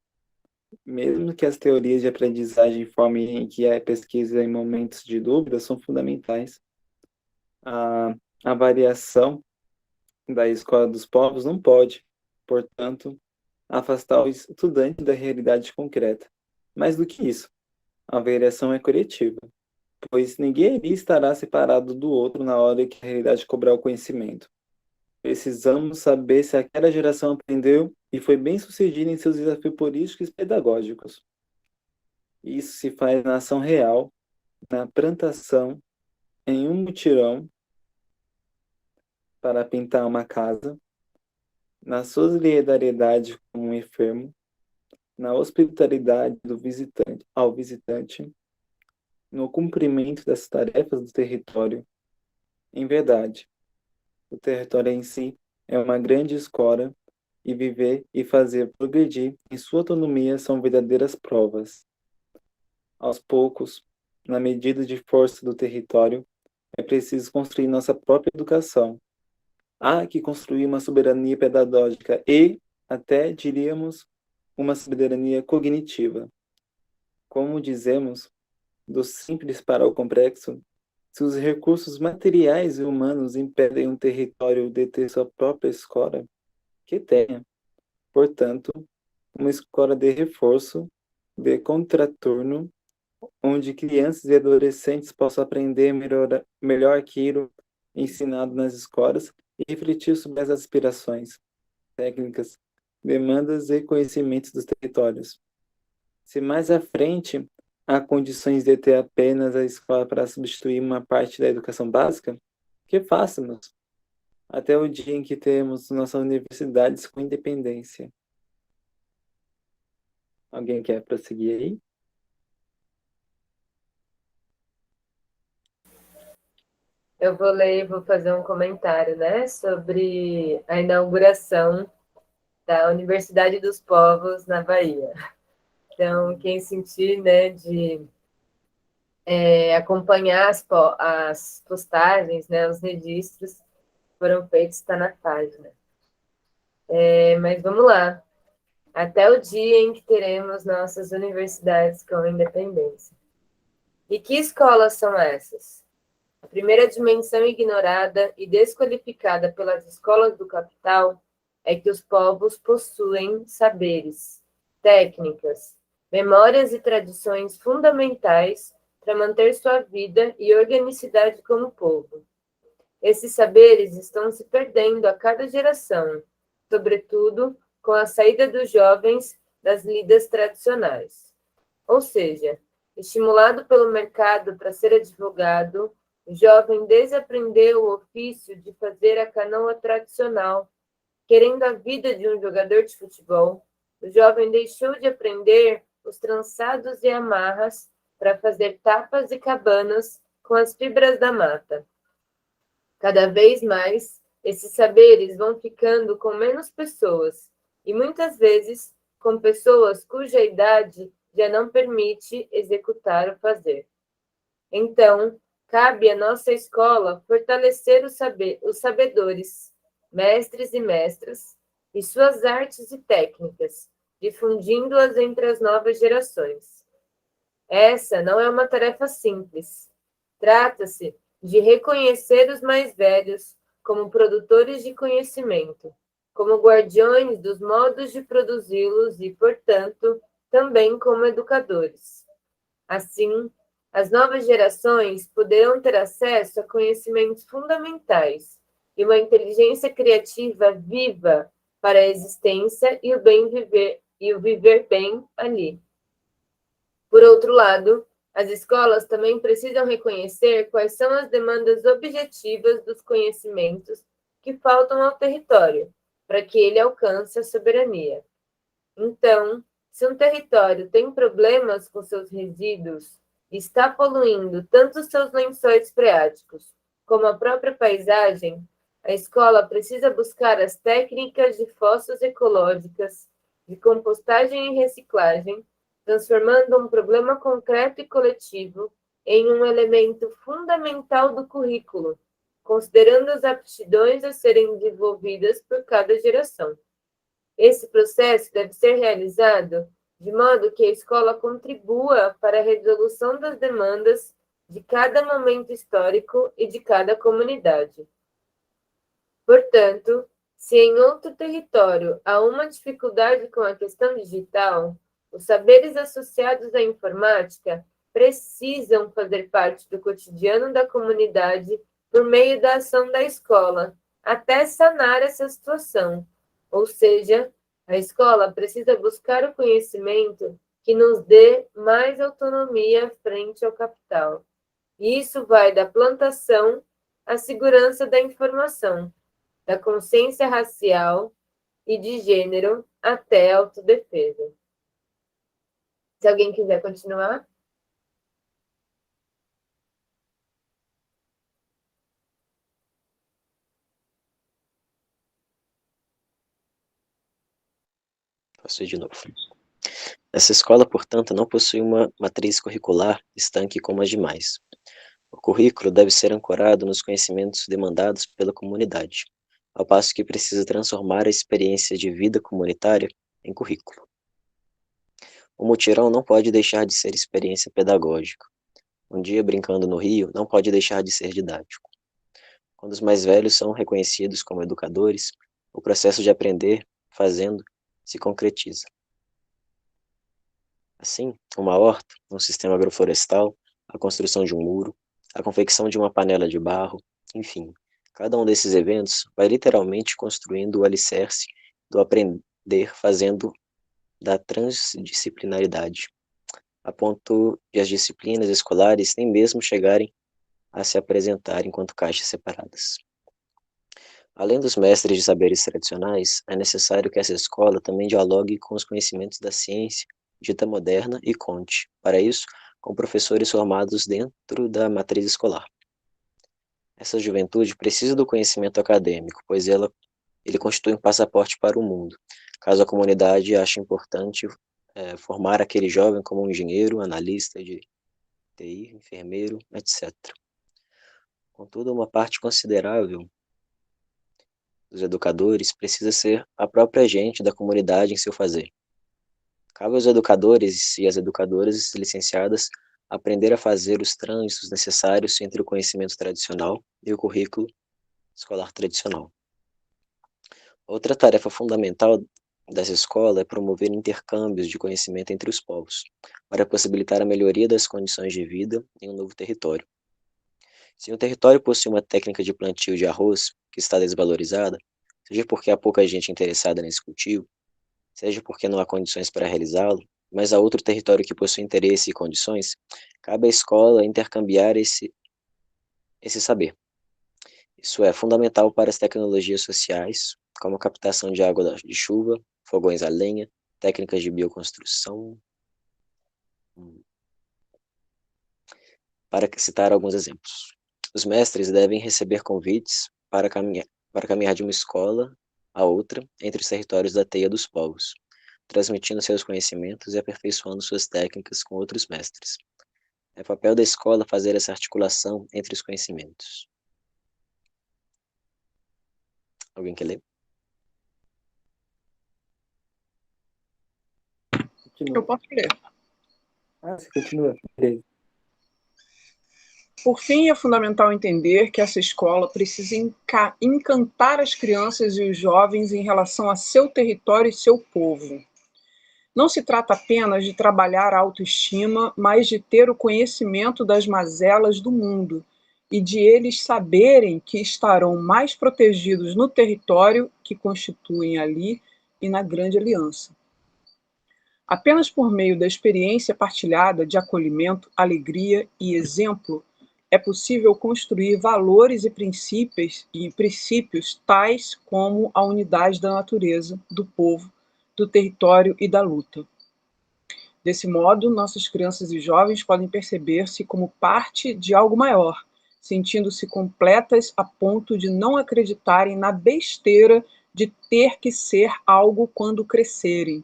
Mesmo que as teorias de aprendizagem informem que a pesquisa em momentos de dúvida são fundamentais, a variação da escola dos povos não pode, portanto, afastar o estudante da realidade concreta. Mais do que isso, a variação é coletiva, pois ninguém ali estará separado do outro na hora que a realidade cobrar o conhecimento. Precisamos saber se aquela geração aprendeu e foi bem-sucedida em seus desafios políticos e pedagógicos. Isso se faz na ação real, na plantação, em um mutirão para pintar uma casa, na solidariedade com um enfermo, na hospitalidade do visitante ao visitante, no cumprimento das tarefas do território. Em verdade, o território em si é uma grande escola e viver e fazer progredir em sua autonomia são verdadeiras provas. Aos poucos, na medida de força do território, é preciso construir nossa própria educação. Há que construir uma soberania pedagógica e, até diríamos, uma soberania cognitiva. Como dizemos, do simples para o complexo, se os recursos materiais e humanos impedem um território de ter sua própria escola, que tenha, portanto, uma escola de reforço, de contraturno, onde crianças e adolescentes possam aprender melhor aquilo ensinado nas escolas e refletir sobre as aspirações, técnicas, demandas e conhecimentos dos territórios. Se mais à frente há condições de ter apenas a escola para substituir uma parte da educação básica, que façamos, até o dia em que teremos nossas universidades com independência. Alguém quer prosseguir aí? Eu vou ler e vou fazer um comentário, né, sobre a inauguração da Universidade dos Povos na Bahia. Então, quem sentir, né, de acompanhar as postagens, né, os registros foram feitos, está na página. Mas vamos lá. Até o dia em que teremos nossas universidades com independência. E que escolas são essas? A primeira dimensão ignorada e desqualificada pelas escolas do capital é que os povos possuem saberes, técnicas, memórias e tradições fundamentais para manter sua vida e organicidade como povo. Esses saberes estão se perdendo a cada geração, sobretudo com a saída dos jovens das lidas tradicionais. Ou seja, estimulado pelo mercado para ser advogado, o jovem desaprendeu o ofício de fazer a canoa tradicional. Querendo a vida de um jogador de futebol, o jovem deixou de aprender os trançados e amarras para fazer tapas e cabanas com as fibras da mata. Cada vez mais, esses saberes vão ficando com menos pessoas, e muitas vezes com pessoas cuja idade já não permite executar o fazer. Então, cabe à nossa escola fortalecer os sabedores, mestres e mestras, e suas artes e técnicas, difundindo-as entre as novas gerações. Essa não é uma tarefa simples. Trata-se de reconhecer os mais velhos como produtores de conhecimento, como guardiões dos modos de produzi-los e, portanto, também como educadores. Assim, as novas gerações poderão ter acesso a conhecimentos fundamentais e uma inteligência criativa viva para a existência e o viver bem ali. Por outro lado, as escolas também precisam reconhecer quais são as demandas objetivas dos conhecimentos que faltam ao território, para que ele alcance a soberania. Então, se um território tem problemas com seus resíduos e está poluindo tanto os seus lençóis freáticos como a própria paisagem, a escola precisa buscar as técnicas de fossas ecológicas, de compostagem e reciclagem, transformando um problema concreto e coletivo em um elemento fundamental do currículo, considerando as aptidões a serem desenvolvidas por cada geração. Esse processo deve ser realizado de modo que a escola contribua para a resolução das demandas de cada momento histórico e de cada comunidade. Portanto, se em outro território há uma dificuldade com a questão digital, os saberes associados à informática precisam fazer parte do cotidiano da comunidade por meio da ação da escola, até sanar essa situação. Ou seja, a escola precisa buscar o conhecimento que nos dê mais autonomia frente ao capital. E isso vai da plantação à segurança da informação, da consciência racial e de gênero até a autodefesa. Se alguém quiser continuar. Posso ir de novo. Essa escola, portanto, não possui uma matriz curricular estanque como as demais. O currículo deve ser ancorado nos conhecimentos demandados pela comunidade, ao passo que precisa transformar a experiência de vida comunitária em currículo. O mutirão não pode deixar de ser experiência pedagógica. Um dia brincando no rio não pode deixar de ser didático. Quando os mais velhos são reconhecidos como educadores, o processo de aprender, fazendo, se concretiza. Assim, uma horta, um sistema agroflorestal, a construção de um muro, a confecção de uma panela de barro, enfim, cada um desses eventos vai literalmente construindo o alicerce do aprender fazendo da transdisciplinaridade, a ponto de as disciplinas escolares nem mesmo chegarem a se apresentar enquanto caixas separadas. Além dos mestres de saberes tradicionais, é necessário que essa escola também dialogue com os conhecimentos da ciência dita moderna e conte, para isso, com professores formados dentro da matriz escolar. Essa juventude precisa do conhecimento acadêmico, pois ele constitui um passaporte para o mundo, caso a comunidade ache importante formar aquele jovem como um engenheiro, analista de TI, enfermeiro, etc. Contudo, uma parte considerável dos educadores precisa ser a própria gente da comunidade em seu fazer. Cabe aos educadores e às educadoras licenciadas aprender a fazer os trânsitos necessários entre o conhecimento tradicional e o currículo escolar tradicional. Outra tarefa fundamental dessa escola é promover intercâmbios de conhecimento entre os povos, para possibilitar a melhoria das condições de vida em um novo território. Se um território possui uma técnica de plantio de arroz que está desvalorizada, seja porque há pouca gente interessada nesse cultivo, seja porque não há condições para realizá-lo, mas há outro território que possui interesse e condições, cabe à escola intercambiar esse saber. Isso é fundamental para as tecnologias sociais, como a captação de água de chuva, fogões a lenha, técnicas de bioconstrução, para citar alguns exemplos. Os mestres devem receber convites para caminhar de uma escola a outra entre os territórios da teia dos povos, transmitindo seus conhecimentos e aperfeiçoando suas técnicas com outros mestres. É papel da escola fazer essa articulação entre os conhecimentos. Alguém quer ler? Eu posso ler. Você continua. Beleza. Por fim, é fundamental entender que essa escola precisa encantar as crianças e os jovens em relação a seu território e seu povo. Não se trata apenas de trabalhar a autoestima, mas de ter o conhecimento das mazelas do mundo e de eles saberem que estarão mais protegidos no território que constituem ali e na Grande Aliança. Apenas por meio da experiência partilhada de acolhimento, alegria e exemplo, é possível construir valores e princípios tais como a unidade da natureza, do povo, do território e da luta. Desse modo, nossas crianças e jovens podem perceber-se como parte de algo maior, sentindo-se completas a ponto de não acreditarem na besteira de ter que ser algo quando crescerem.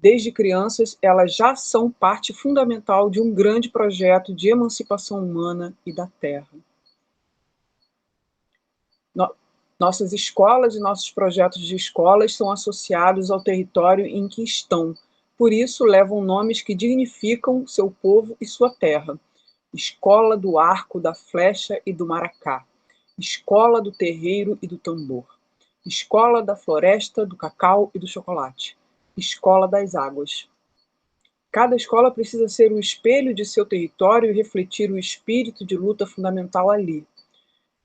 Desde crianças, elas já são parte fundamental de um grande projeto de emancipação humana e da Terra. Nossas escolas e nossos projetos de escolas são associados ao território em que estão. Por isso, levam nomes que dignificam seu povo e sua terra. Escola do Arco, da Flecha e do Maracá. Escola do Terreiro e do Tambor. Escola da Floresta, do Cacau e do Chocolate. Escola das Águas. Cada escola precisa ser o espelho de seu território e refletir o espírito de luta fundamental ali.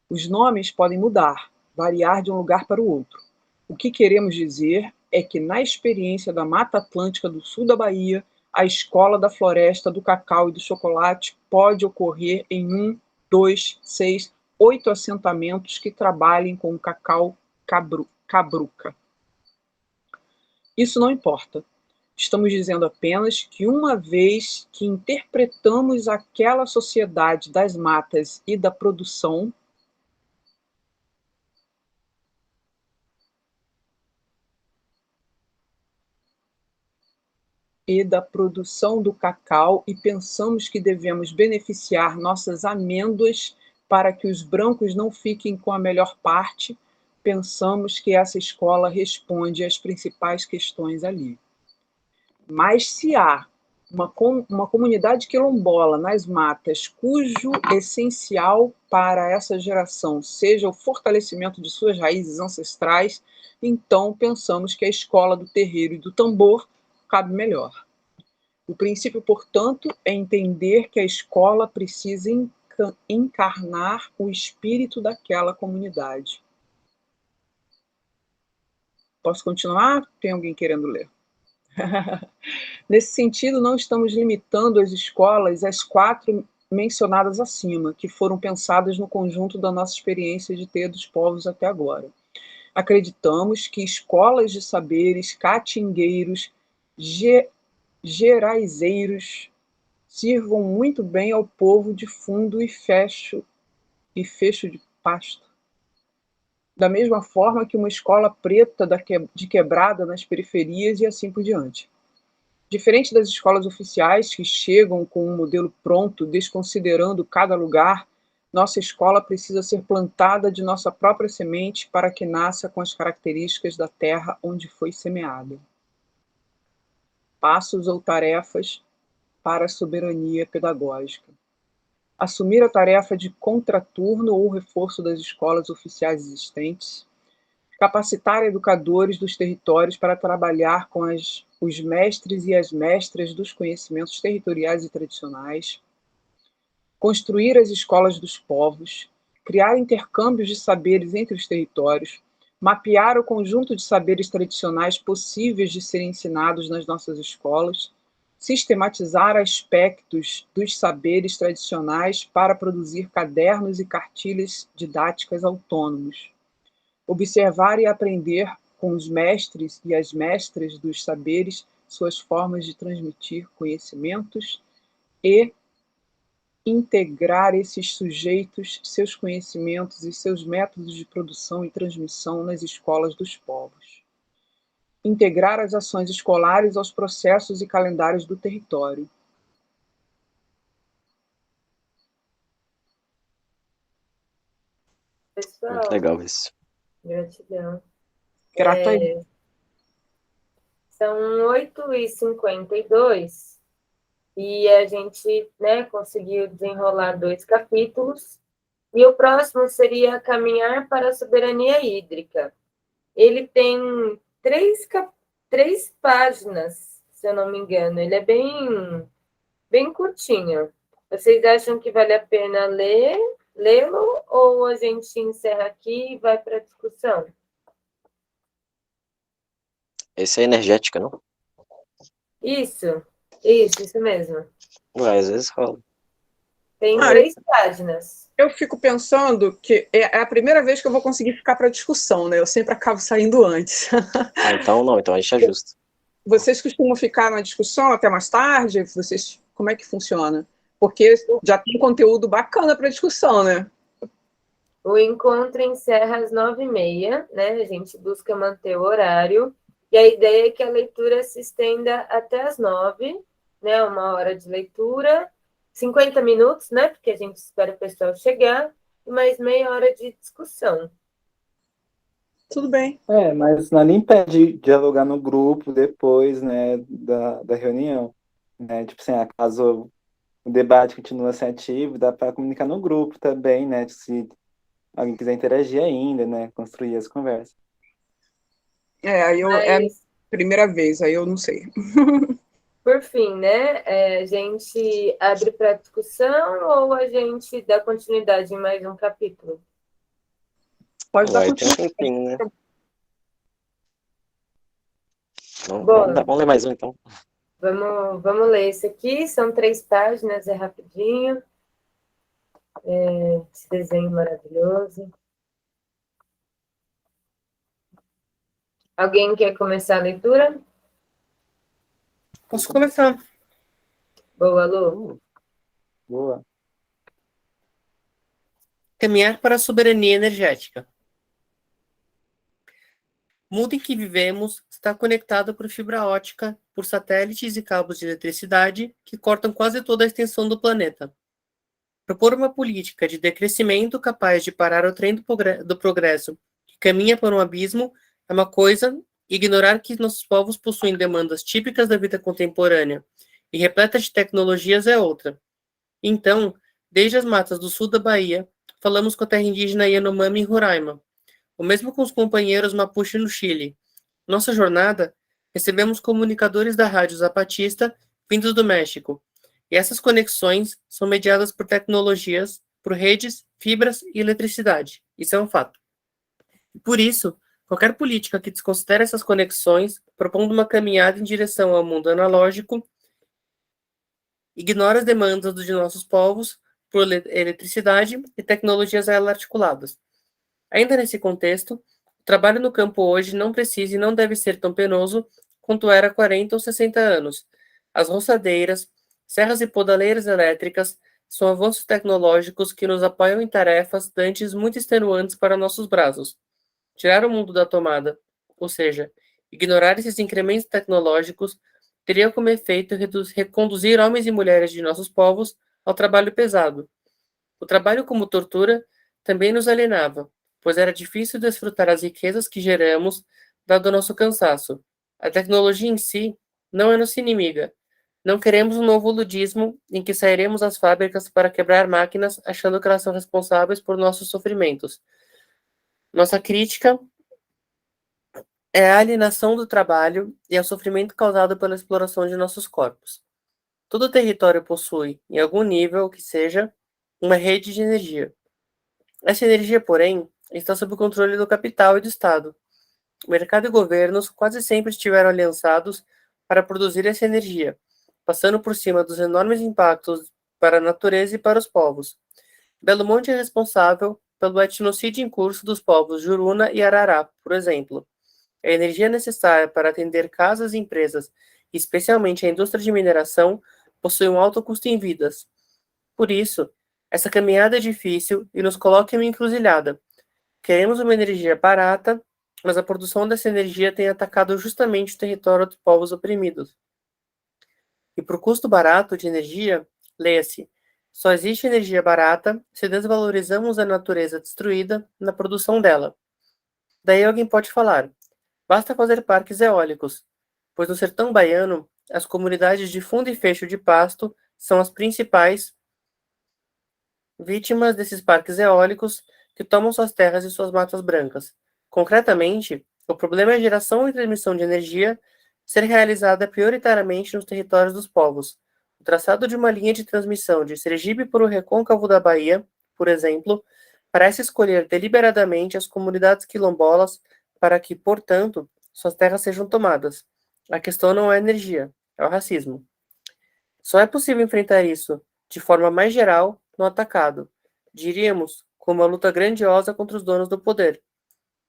Os nomes podem mudar, variar de um lugar para o outro. O que queremos dizer é que, na experiência da Mata Atlântica do sul da Bahia, a escola da Floresta, do Cacau e do Chocolate pode ocorrer em 1, 2, 6, 8 assentamentos que trabalhem com o cacau cabruca. Isso não importa. Estamos dizendo apenas que, uma vez que interpretamos aquela sociedade das matas e da produção, do cacau e pensamos que devemos beneficiar nossas amêndoas para que os brancos não fiquem com a melhor parte, pensamos que essa escola responde às principais questões ali. Mas se há uma comunidade quilombola nas matas cujo essencial para essa geração seja o fortalecimento de suas raízes ancestrais, então pensamos que a escola do terreiro e do tambor cabe melhor. O princípio, portanto, é entender que a escola precisa encarnar o espírito daquela comunidade. Posso continuar? Tem alguém querendo ler? Nesse sentido, não estamos limitando as escolas às 4 mencionadas acima, que foram pensadas no conjunto da nossa experiência de teia dos povos até agora. Acreditamos que escolas de saberes, catingueiros, geraizeiros sirvam muito bem ao povo de fundo e fecho de pasto. Da mesma forma que uma escola preta de quebrada nas periferias e assim por diante. Diferente das escolas oficiais que chegam com um modelo pronto, desconsiderando cada lugar, nossa escola precisa ser plantada de nossa própria semente para que nasça com as características da terra onde foi semeada. Passos ou tarefas para a soberania pedagógica. Assumir a tarefa de contraturno ou reforço das escolas oficiais existentes. capacitar educadores dos territórios para trabalhar com os mestres e as mestras dos conhecimentos territoriais e tradicionais, construir as escolas dos povos, criar intercâmbios de saberes entre os territórios, mapear o conjunto de saberes tradicionais possíveis de serem ensinados nas nossas escolas, sistematizar aspectos dos saberes tradicionais para produzir cadernos e cartilhas didáticas autônomos, observar e aprender com os mestres e as mestras dos saberes suas formas de transmitir conhecimentos e integrar esses sujeitos, seus conhecimentos e seus métodos de produção e transmissão nas escolas dos povos. Integrar as ações escolares aos processos e calendários do território. Pessoal, Muito legal isso. gratidão. Grato a ele. São 8h52 e a gente, né, conseguiu desenrolar 2 capítulos. E o próximo seria Caminhar para a Soberania Hídrica. Ele tem 3 páginas, se eu não me engano. Ele é bem curtinho. Vocês acham que vale a pena lê-lo ou a gente encerra aqui e vai para a discussão? Esse é energética, não? Isso mesmo. Ué, às vezes rola. Tem 3 páginas. Eu fico pensando que é a primeira vez que eu vou conseguir ficar para discussão, né? Eu sempre acabo saindo antes. Ah, então não, então a gente ajusta. Vocês costumam ficar na discussão até mais tarde? Como é que funciona? Porque já tem conteúdo bacana para discussão, né? O encontro encerra às 9h30, né? A gente busca manter o horário. E a ideia é que a leitura se estenda até às 9h, né? 1 hora de leitura, 50 minutos, né? Porque a gente espera o pessoal chegar, e mais meia hora de discussão. Tudo bem. Mas nada impede dialogar no grupo depois, né, da reunião, né? Tipo assim, caso o debate continue assim ativo, dá para comunicar no grupo também, né? Se alguém quiser interagir ainda, né? Construir as conversas. É a primeira vez, aí eu não sei. Por fim, né? A gente abre para discussão ou a gente dá continuidade em mais um capítulo? Pode dar Vai ter um continuidade. tempinho, né? Bom. Vamos ler mais um, então. Vamos ler esse aqui, são 3 páginas, é rapidinho. Esse desenho maravilhoso. Alguém quer começar a leitura? Posso começar? Boa, Lu. Boa. Caminhar para a soberania energética. O mundo em que vivemos está conectado por fibra ótica, por satélites e cabos de eletricidade que cortam quase toda a extensão do planeta. Propor uma política de decrescimento capaz de parar o trem do progresso que caminha para um abismo é uma coisa, ignorar que nossos povos possuem demandas típicas da vida contemporânea e repleta de tecnologias é outra. Então, desde as matas do sul da Bahia, falamos com a terra indígena Yanomami em Roraima, o mesmo com os companheiros Mapuche no Chile. Nossa jornada, recebemos comunicadores da Rádio Zapatista vindos do México, e essas conexões são mediadas por tecnologias, por redes, fibras e eletricidade. Isso é um fato. E por isso, qualquer política que desconsidere essas conexões, propondo uma caminhada em direção ao mundo analógico, ignora as demandas de nossos povos por eletricidade e tecnologias a ela articuladas. Ainda nesse contexto, o trabalho no campo hoje não precisa e não deve ser tão penoso quanto era há 40 ou 60 anos. As roçadeiras, serras e podaleiras elétricas são avanços tecnológicos que nos apoiam em tarefas dantes muito extenuantes para nossos braços. Tirar o mundo da tomada, ou seja, ignorar esses incrementos tecnológicos, teria como efeito reconduzir homens e mulheres de nossos povos ao trabalho pesado. O trabalho como tortura também nos alienava, pois era difícil desfrutar as riquezas que geramos, dado o nosso cansaço. A tecnologia em si não é nossa inimiga. Não queremos um novo ludismo em que sairemos às fábricas para quebrar máquinas achando que elas são responsáveis por nossos sofrimentos. Nossa crítica é a alienação do trabalho e é o sofrimento causado pela exploração de nossos corpos. Todo território possui, em algum nível que seja, uma rede de energia. Essa energia, porém, está sob o controle do capital e do Estado. O mercado e governos quase sempre estiveram aliançados para produzir essa energia, passando por cima dos enormes impactos para a natureza e para os povos. Belo Monte é responsável pelo etnocídio em curso dos povos Juruna e Arará, por exemplo. A energia necessária para atender casas e empresas, especialmente a indústria de mineração, possui um alto custo em vidas. Por isso, essa caminhada é difícil e nos coloca em uma encruzilhada. Queremos uma energia barata, mas a produção dessa energia tem atacado justamente o território dos povos oprimidos. E para o custo barato de energia, leia-se, só existe energia barata se desvalorizamos a natureza destruída na produção dela. Daí alguém pode falar, basta fazer parques eólicos, pois no sertão baiano, as comunidades de fundo e fecho de pasto são as principais vítimas desses parques eólicos que tomam suas terras e suas matas brancas. Concretamente, o problema é a geração e transmissão de energia ser realizada prioritariamente nos territórios dos povos. O traçado de uma linha de transmissão de Sergipe para o recôncavo da Bahia, por exemplo, parece escolher deliberadamente as comunidades quilombolas para que, portanto, suas terras sejam tomadas. A questão não é a energia, é o racismo. Só é possível enfrentar isso de forma mais geral no atacado, diríamos, com uma luta grandiosa contra os donos do poder.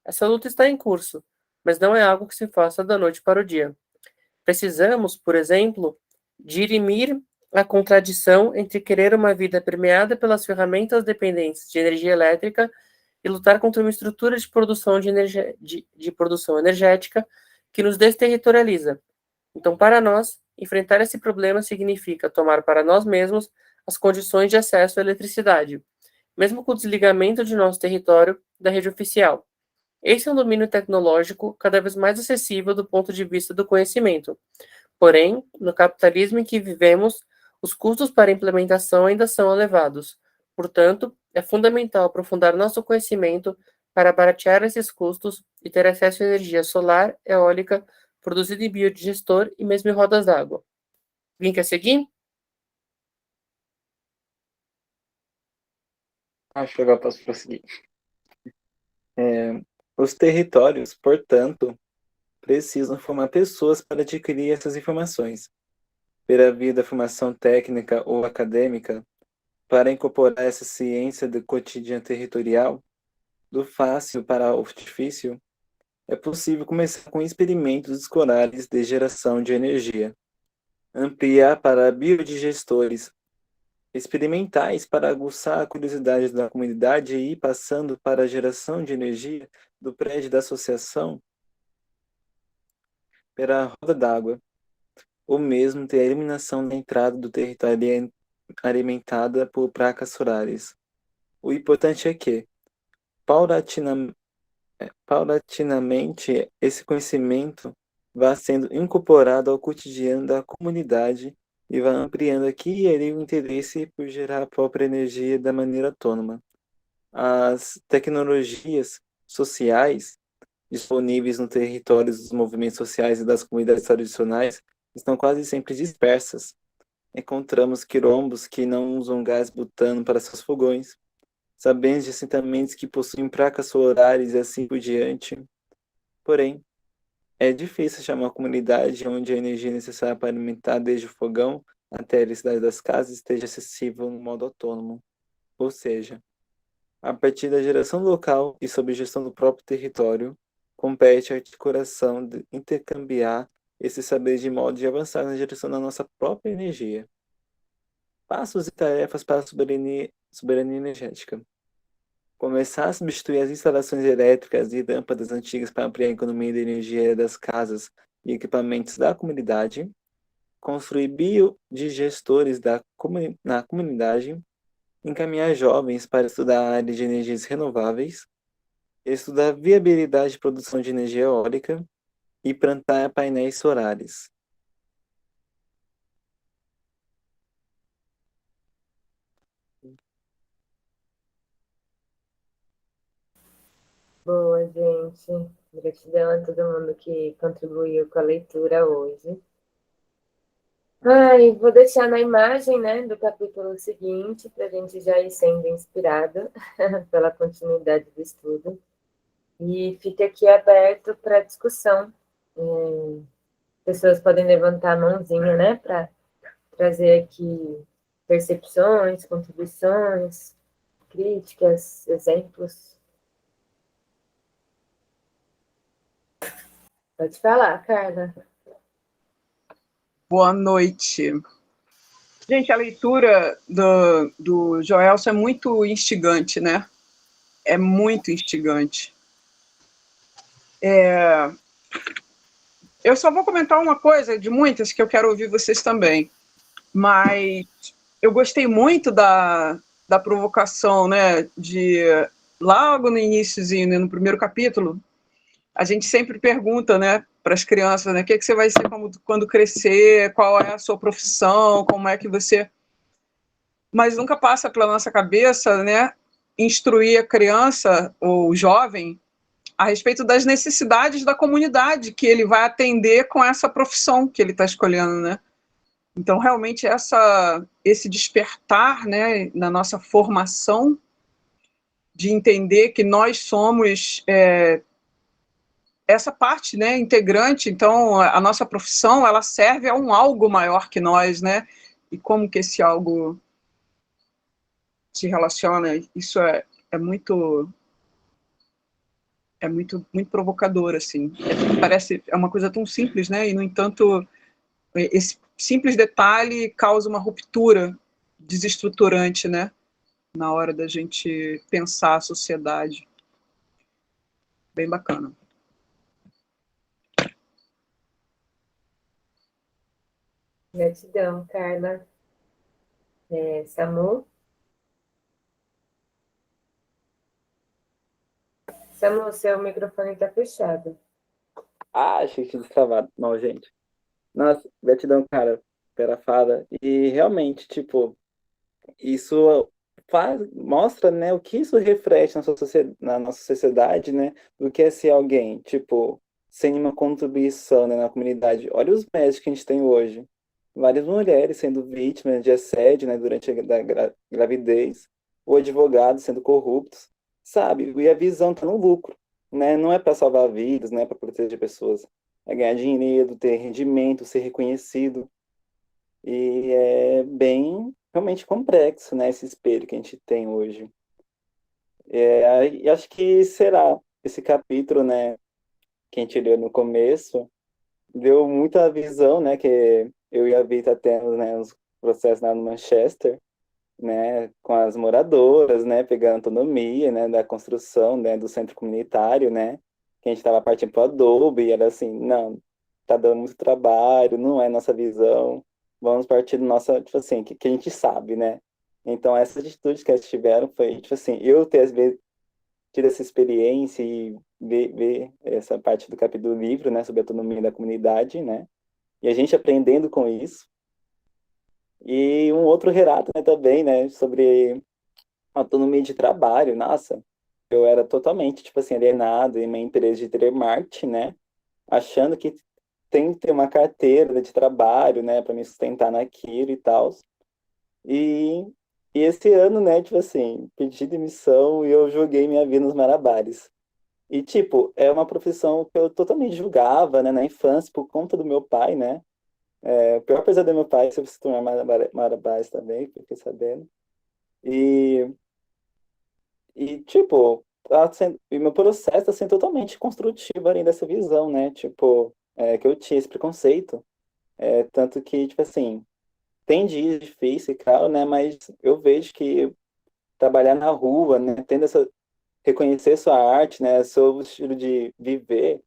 Essa luta está em curso, mas não é algo que se faça da noite para o dia. Precisamos, por exemplo, dirimir a contradição entre querer uma vida permeada pelas ferramentas dependentes de energia elétrica e lutar contra uma estrutura de produção, de produção energética que nos desterritorializa. Então, para nós, enfrentar esse problema significa tomar para nós mesmos as condições de acesso à eletricidade, mesmo com o desligamento de nosso território da rede oficial. Esse é um domínio tecnológico cada vez mais acessível do ponto de vista do conhecimento. Porém, no capitalismo em que vivemos, os custos para a implementação ainda são elevados. Portanto, é fundamental aprofundar nosso conhecimento para baratear esses custos e ter acesso à energia solar, eólica, produzida em biodigestor e mesmo em rodas d'água. Alguém quer seguir? Acho que agora posso prosseguir. Os territórios, portanto, precisam formar pessoas para adquirir essas informações, pela via da formação técnica ou acadêmica, para incorporar essa ciência do cotidiano territorial, do fácil para o difícil. É possível começar com experimentos escolares de geração de energia, ampliar para biodigestores experimentais para aguçar a curiosidade da comunidade e ir passando para a geração de energia do prédio da associação pela roda d'água, ou mesmo ter a eliminação da entrada do território alimentada por placas solares. O importante é que, paulatinamente, esse conhecimento vá sendo incorporado ao cotidiano da comunidade e vá ampliando aqui e ali o interesse por gerar a própria energia da maneira autônoma. As tecnologias sociais disponíveis no território dos movimentos sociais e das comunidades tradicionais estão quase sempre dispersas. Encontramos quilombos que não usam gás butano para seus fogões, sabemos de assentamentos que possuem placas solares e assim por diante. Porém, é difícil chamar uma comunidade onde a energia necessária para alimentar desde o fogão até a eletricidade das casas esteja acessível no modo autônomo. Ou seja, a partir da geração local e sob gestão do próprio território, compete a articulação de intercambiar esses saberes de modo de avançar na direção da nossa própria energia. Passos e tarefas para a soberania energética. Começar a substituir as instalações elétricas e lâmpadas antigas para ampliar a economia de energia das casas e equipamentos da comunidade. Construir biodigestores na comunidade. Encaminhar jovens para estudar a área de energias renováveis. Estudar a viabilidade de produção de energia eólica e plantar painéis solares. Boa, gente. Gratidão a todo mundo que contribuiu com a leitura hoje. Ai, vou deixar na imagem, né, do capítulo seguinte, para a gente já ir sendo inspirado pela continuidade do estudo. E fica aqui aberto para discussão. Pessoas podem levantar a mãozinha, né, para trazer aqui percepções, contribuições, críticas, exemplos. Pode falar, Carla. Boa noite. Gente, a leitura do Joelson é muito instigante, né? É muito instigante. Eu só vou comentar uma coisa, de muitas, que eu quero ouvir vocês também. Mas eu gostei muito da provocação, né? De logo no iníciozinho, né, no primeiro capítulo, a gente sempre pergunta, né, para as crianças, né, o que você vai ser quando crescer, qual é a sua profissão, como é que você... Mas nunca passa pela nossa cabeça, né, instruir a criança ou o jovem a respeito das necessidades da comunidade que ele vai atender com essa profissão que ele está escolhendo, né? Então, realmente, esse despertar, né, na nossa formação, de entender que nós somos essa parte, né, integrante. Então, a nossa profissão, ela serve a um algo maior que nós, né? E como que esse algo se relaciona, isso é muito muito provocador, assim. Parece uma coisa tão simples, né? E, no entanto, esse simples detalhe causa uma ruptura desestruturante, né? Na hora da gente pensar a sociedade. Bem bacana. Gratidão, Carla. Samu? Samu, seu microfone está fechado. Ah, achei que tinha destravado. Não, gente. Nossa, gratidão, cara, pela fala. E realmente, tipo, isso mostra, né, o que isso reflete na nossa sociedade, né, do que é ser alguém, tipo, sem nenhuma contribuição, né, na comunidade. Olha os médicos que a gente tem hoje. Várias mulheres sendo vítimas de assédio, né, durante a gravidez, ou advogados sendo corruptos, sabe? E a visão tá no lucro, né? Não é para salvar vidas, não é para proteger pessoas. É ganhar dinheiro, ter rendimento, ser reconhecido. E é bem, realmente complexo, né, esse espelho que a gente tem hoje. E acho que será esse capítulo, né, que a gente leu no começo, deu muita visão, né, que eu e a Vita temos, né, os processos lá no Manchester, né, com as moradoras, né, pegando autonomia, né, da construção, né, do centro comunitário, né, que a gente estava partindo para o Adobe, e era assim, não, tá dando muito trabalho, não é nossa visão, vamos partir do nosso, tipo assim, que a gente sabe, né. Então, essas atitudes que eles tiveram foi, tipo assim, eu ter, às vezes, tido essa experiência e ver essa parte do capítulo do livro, né, sobre a autonomia da comunidade, né, e a gente aprendendo com isso. E um outro relato, né, também, né, sobre autonomia de trabalho. Nossa, eu era totalmente, tipo assim, alienado em minha empresa de telemarketing, né, achando que tem que ter uma carteira de trabalho, né, para me sustentar naquilo e tal. E, e esse ano, né, tipo assim, pedi demissão e eu joguei minha vida nos malabares. E, tipo, é uma profissão que eu totalmente julgava, né, na infância, por conta do meu pai, né. O pior pesadelo do meu pai se se tornar malabares também, fiquei sabendo. E, tipo, e meu processo está sendo totalmente construtivo além dessa visão, né? Tipo, que eu tinha esse preconceito. Tanto que, tipo assim, tem dias difíceis, claro, né? Mas eu vejo que trabalhar na rua, né? Tendo reconhecer sua arte, né? Seu estilo de viver,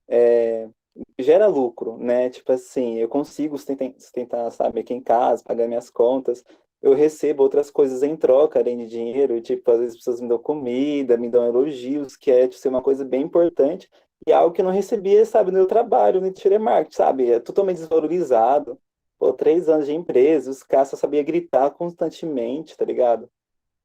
é, gera lucro, né? Tipo assim, eu consigo sustentar, sabe, aqui em casa, pagar minhas contas. Eu recebo outras coisas em troca, além de dinheiro. Tipo, às vezes as pessoas me dão comida, me dão elogios, que é, tipo, uma coisa bem importante. E algo que eu não recebia, sabe, no meu trabalho, no telemarketing, sabe? É totalmente desvalorizado. Pô, 3 anos de empresa, os caras só sabiam gritar constantemente, tá ligado?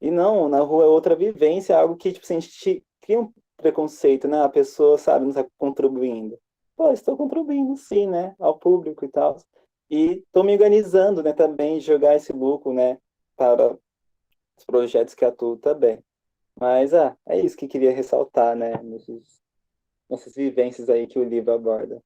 E não, na rua é outra vivência, algo que, tipo assim, a gente cria preconceito, né? A pessoa, sabe, não está contribuindo. Pô, estou contribuindo sim, né? Ao público e tal. E estou me organizando, né? Também jogar esse lucro, né? Para os projetos que atuo também. Mas, é isso que queria ressaltar, né? Nessas vivências aí que o livro aborda.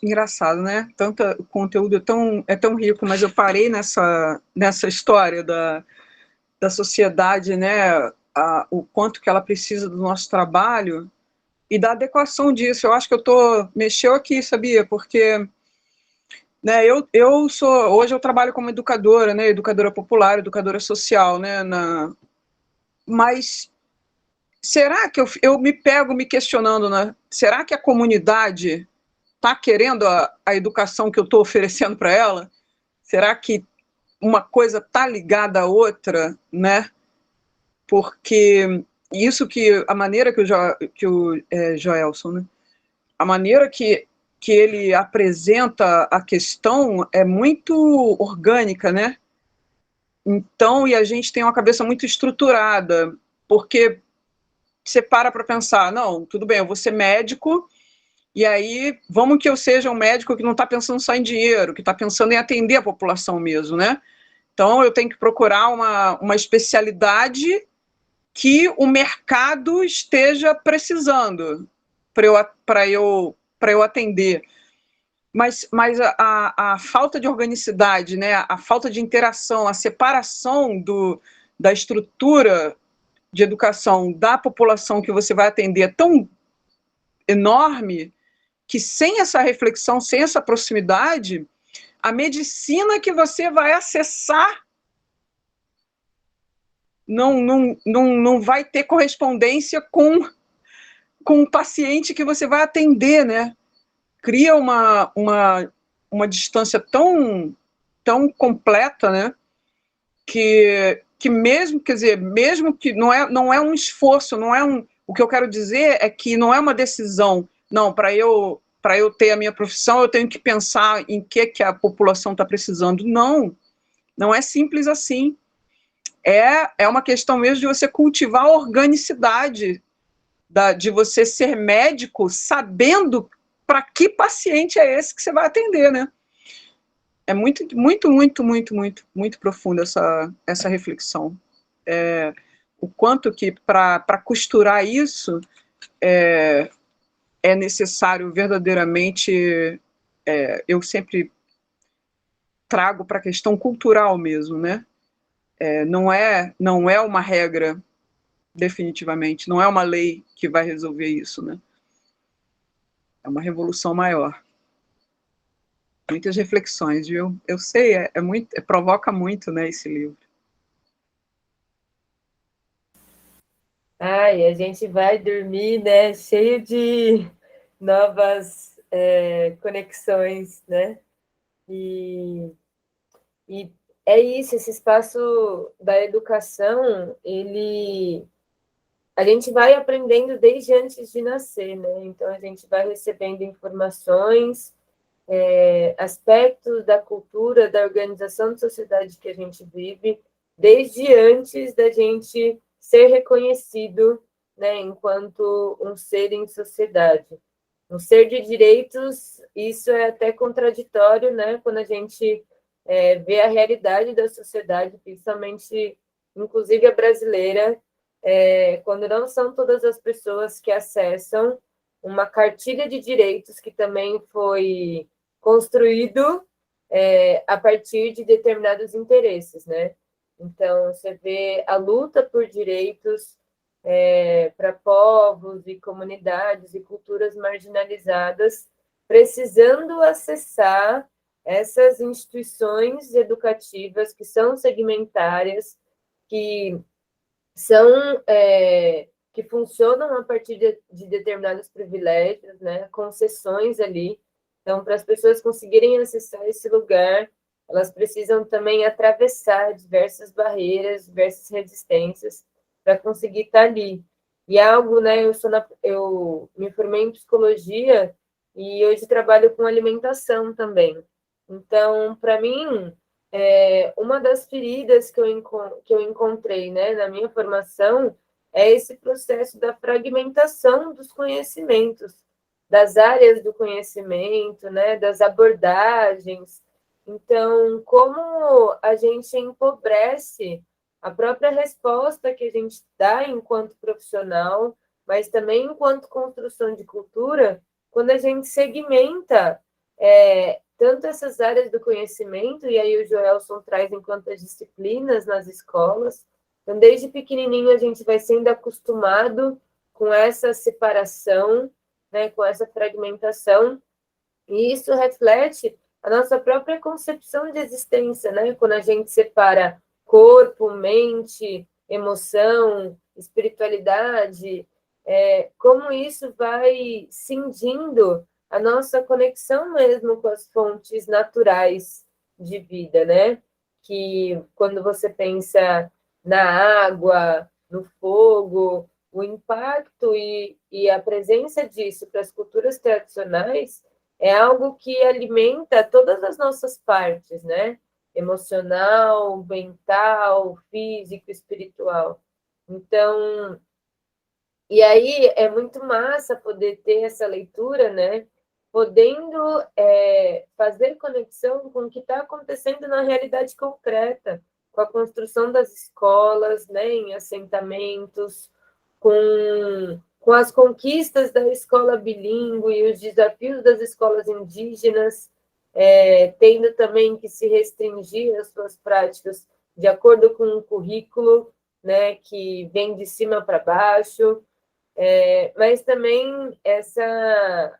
Engraçado, né? Tanto o conteúdo é tão rico, mas eu parei nessa história da sociedade, né? O quanto que ela precisa do nosso trabalho e da adequação disso. Eu acho que mexeu aqui, sabia? Porque, né, hoje eu trabalho como educadora, né? Educadora popular, educadora social, né? Mas será que eu me pego me questionando, né? Será que a comunidade está querendo a educação que eu estou oferecendo para ela? Será que uma coisa está ligada à outra, né? Porque a maneira que o Joelson, né? A maneira que ele apresenta a questão é muito orgânica, né? Então, e a gente tem uma cabeça muito estruturada, porque você para pensar, não, tudo bem, eu vou ser médico, e aí vamos que eu seja um médico que não está pensando só em dinheiro, que está pensando em atender a população mesmo, né? Então, eu tenho que procurar uma especialidade que o mercado esteja precisando para eu atender. Mas a falta de organicidade, né, a falta de interação, a separação da estrutura de educação da população que você vai atender é tão enorme que sem essa reflexão, sem essa proximidade, a medicina que você vai acessar não vai ter correspondência com o paciente que você vai atender, né? Cria uma distância tão completa, né? Que mesmo, quer dizer, mesmo que não é um esforço, o que eu quero dizer é que não é uma decisão, não, para eu ter a minha profissão, eu tenho que pensar em que a população está precisando. Não é simples assim. É uma questão mesmo de você cultivar a organicidade, de você ser médico sabendo para que paciente é esse que você vai atender, né? É muito, muito, muito, muito, muito, muito profunda essa reflexão. O quanto que, para costurar isso, é necessário verdadeiramente, eu sempre trago para a questão cultural mesmo, né? Não é uma regra, definitivamente, não é uma lei que vai resolver isso, né? É uma revolução maior. Muitas reflexões, viu? Eu sei, provoca muito, né, esse livro. Ai, a gente vai dormir, né, cheio de novas conexões, né? E é isso, esse espaço da educação, a gente vai aprendendo desde antes de nascer, né? Então, a gente vai recebendo informações, aspectos da cultura, da organização de sociedade que a gente vive, desde antes da gente ser reconhecido, né, enquanto um ser em sociedade. Um ser de direitos, isso é até contraditório, né, quando a gente vê a realidade da sociedade, principalmente, inclusive a brasileira, quando não são todas as pessoas que acessam uma cartilha de direitos que também foi construído a partir de determinados interesses, né? Então, você vê a luta por direitos para povos e comunidades e culturas marginalizadas precisando acessar essas instituições educativas que são segmentárias, que são que funcionam a partir de determinados privilégios, né, concessões ali. Então, para as pessoas conseguirem acessar esse lugar, elas precisam também atravessar diversas barreiras, diversas resistências. para conseguir estar ali. E algo, né, eu me formei em psicologia e hoje trabalho com alimentação também. Então, para mim, uma das feridas que eu encontrei, né, na minha formação é esse processo da fragmentação dos conhecimentos, das áreas do conhecimento, né, das abordagens. Então, como a gente empobrece a própria resposta que a gente dá enquanto profissional, mas também enquanto construção de cultura, quando a gente segmenta tanto essas áreas do conhecimento, e aí o Joelson traz enquanto as disciplinas nas escolas. Então, desde pequenininho, a gente vai sendo acostumado com essa separação, né, com essa fragmentação, e isso reflete a nossa própria concepção de existência, né? Quando a gente separa corpo, mente, emoção, espiritualidade, como isso vai cindindo a nossa conexão mesmo com as fontes naturais de vida, né? Que quando você pensa na água, no fogo, o impacto e a presença disso para as culturas tradicionais é algo que alimenta todas as nossas partes, né? Emocional, mental, físico, espiritual. Então, e aí é muito massa poder ter essa leitura, né? Podendo fazer conexão com o que está acontecendo na realidade concreta, com a construção das escolas, né, em assentamentos, com as conquistas da escola bilíngue e os desafios das escolas indígenas, tendo também que se restringir as suas práticas de acordo com um currículo, né, que vem de cima para baixo. Mas também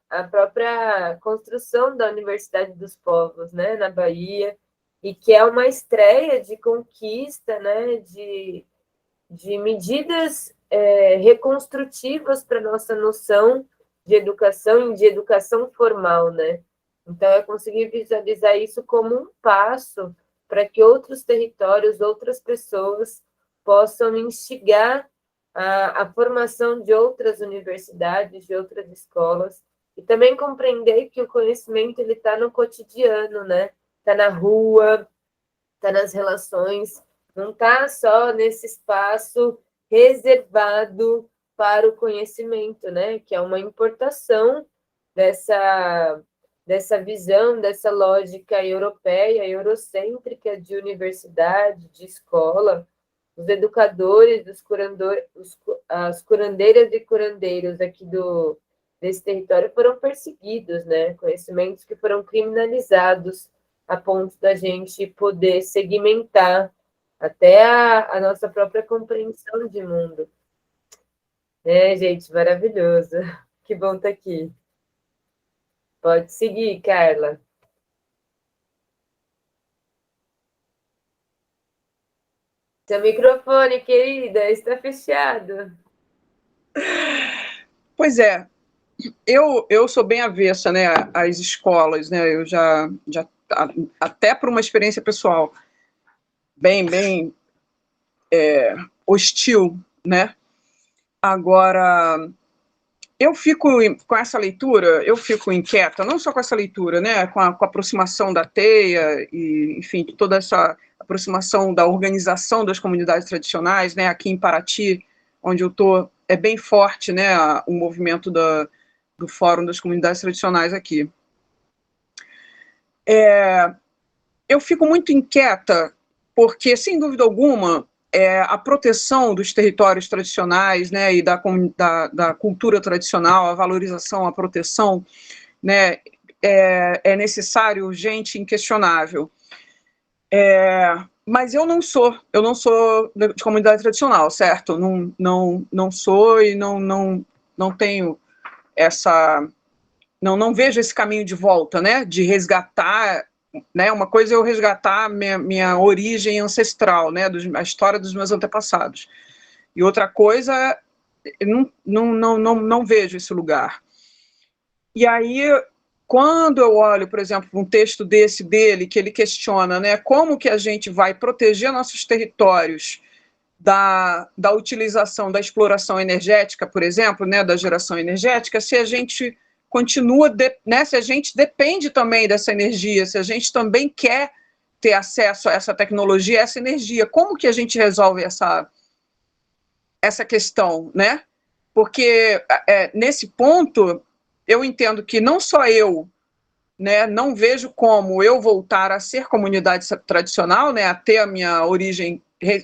a própria construção da Universidade dos Povos, né, na Bahia, e que é uma estreia de conquista, né, de medidas reconstrutivas para a nossa noção de educação e de educação formal, né? Então, eu consegui visualizar isso como um passo para que outros territórios, outras pessoas possam instigar a formação de outras universidades, de outras escolas, e também compreender que o conhecimento ele está no cotidiano, né? Está na rua, está nas relações, não está só nesse espaço reservado para o conhecimento, né? Que é uma importação dessa visão, dessa lógica europeia, eurocêntrica de universidade, de escola. Os educadores, as curandeiras e curandeiros aqui desse território foram perseguidos, né? Conhecimentos que foram criminalizados a ponto da gente poder segmentar até a nossa própria compreensão de mundo. Gente, maravilhoso. Que bom estar aqui. Pode seguir, Carla. Seu microfone, querida, está fechado. Pois é, eu sou bem avessa, né, às escolas, né, eu já até por uma experiência pessoal bem hostil, né. Agora, eu fico com essa leitura, eu fico inquieta, não só com essa leitura, né, com a aproximação da TEIA e, enfim, toda essa aproximação da organização das comunidades tradicionais, né, aqui em Paraty, onde eu estou, é bem forte, né, o movimento do Fórum das Comunidades Tradicionais aqui. Eu fico muito inquieta, porque, sem dúvida alguma, a proteção dos territórios tradicionais, né, e da cultura tradicional, a valorização, a proteção, né, é necessário, urgente, inquestionável. Mas eu não sou de comunidade tradicional, certo? Não sou e não tenho essa... Não vejo esse caminho de volta, né, de resgatar, né, uma coisa é eu resgatar minha origem ancestral, né, a história dos meus antepassados, e outra coisa, não vejo esse lugar. E aí, quando eu olho, por exemplo, um texto dele, que ele questiona, né, como que a gente vai proteger nossos territórios da utilização da exploração energética, por exemplo, né, da geração energética, se a gente continua, né, se a gente depende também dessa energia, se a gente também quer ter acesso a essa tecnologia, a essa energia, como que a gente resolve essa questão, né? Porque nesse ponto eu entendo que não só eu, né, não vejo como eu voltar a ser comunidade tradicional, né, a ter a minha origem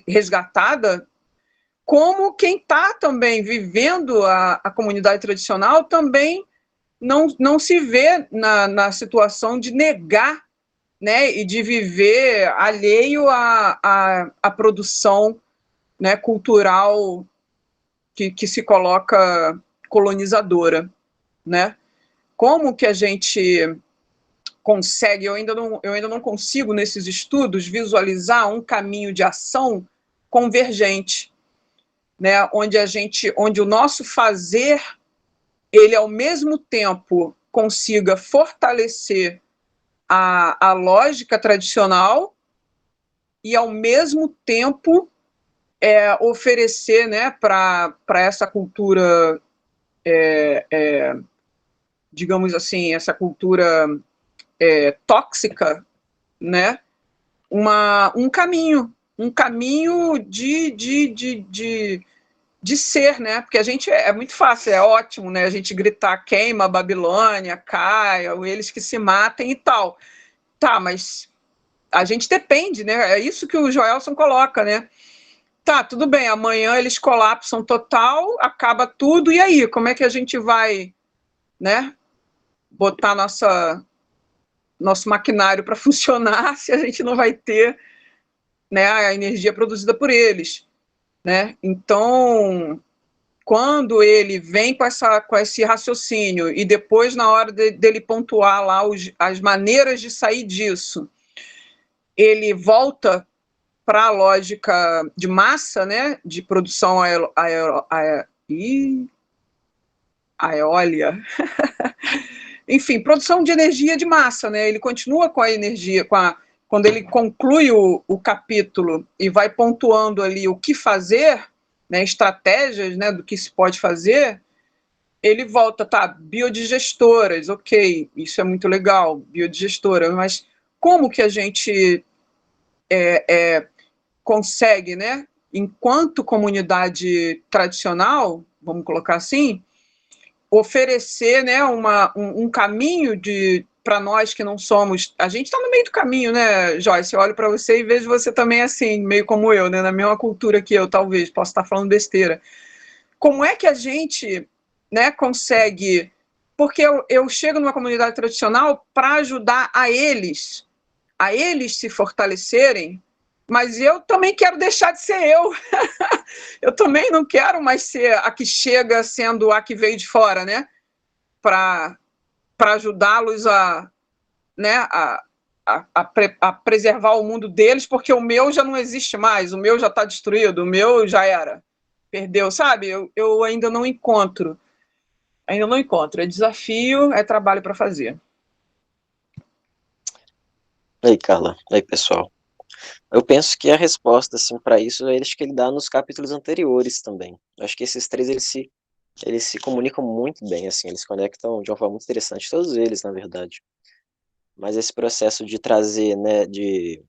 resgatada, como quem está também vivendo a comunidade tradicional também não se vê na situação de negar, né, e de viver alheio à produção, né, cultural que se coloca colonizadora, né? Como que a gente consegue, eu ainda não consigo, nesses estudos, visualizar um caminho de ação convergente, né? Onde o nosso fazer, ele ao mesmo tempo consiga fortalecer a lógica tradicional e ao mesmo tempo oferecer, né, para essa cultura, digamos assim, essa cultura tóxica, né, um caminho de ser, né, porque a gente é muito fácil, é ótimo, né, a gente gritar queima a Babilônia, caia, eles que se matem e tal, tá, mas a gente depende, né, é isso que o Joelson coloca, né, tá, tudo bem, amanhã eles colapsam total, acaba tudo, e aí, como é que a gente vai, né, botar nosso maquinário para funcionar se a gente não vai ter, né, a energia produzida por eles, né? Então, quando ele vem com esse raciocínio e depois, na hora dele pontuar lá as maneiras de sair disso, ele volta para a lógica de massa, né, de produção eólia, enfim, produção de energia de massa, né? Ele continua com a energia, quando ele conclui o capítulo e vai pontuando ali o que fazer, né, estratégias, né, do que se pode fazer, ele volta, tá, biodigestoras, ok, isso é muito legal, biodigestora, mas como que a gente consegue, né, enquanto comunidade tradicional, vamos colocar assim, oferecer, né, um caminho para nós que não somos. A gente está no meio do caminho, né, Joyce? Eu olho para você e vejo você também assim, meio como eu, né, na mesma cultura que eu, talvez, posso estar falando besteira. Como é que a gente, né, consegue. Porque eu chego numa comunidade tradicional para ajudar a eles se fortalecerem, mas eu também quero deixar de ser eu. Eu também não quero mais ser a que chega sendo a que veio de fora, né? Para ajudá-los né, a preservar o mundo deles, porque o meu já não existe mais, o meu já está destruído, o meu já era, perdeu, sabe? Eu ainda não encontro. É desafio, é trabalho para fazer. E aí, Carla. E aí, pessoal. Eu penso que a resposta, assim, para isso é que ele dá nos capítulos anteriores também. Eu acho que esses três, eles se comunicam muito bem, assim, eles se conectam de uma forma muito interessante, todos eles, na verdade. Mas esse processo de trazer, né, de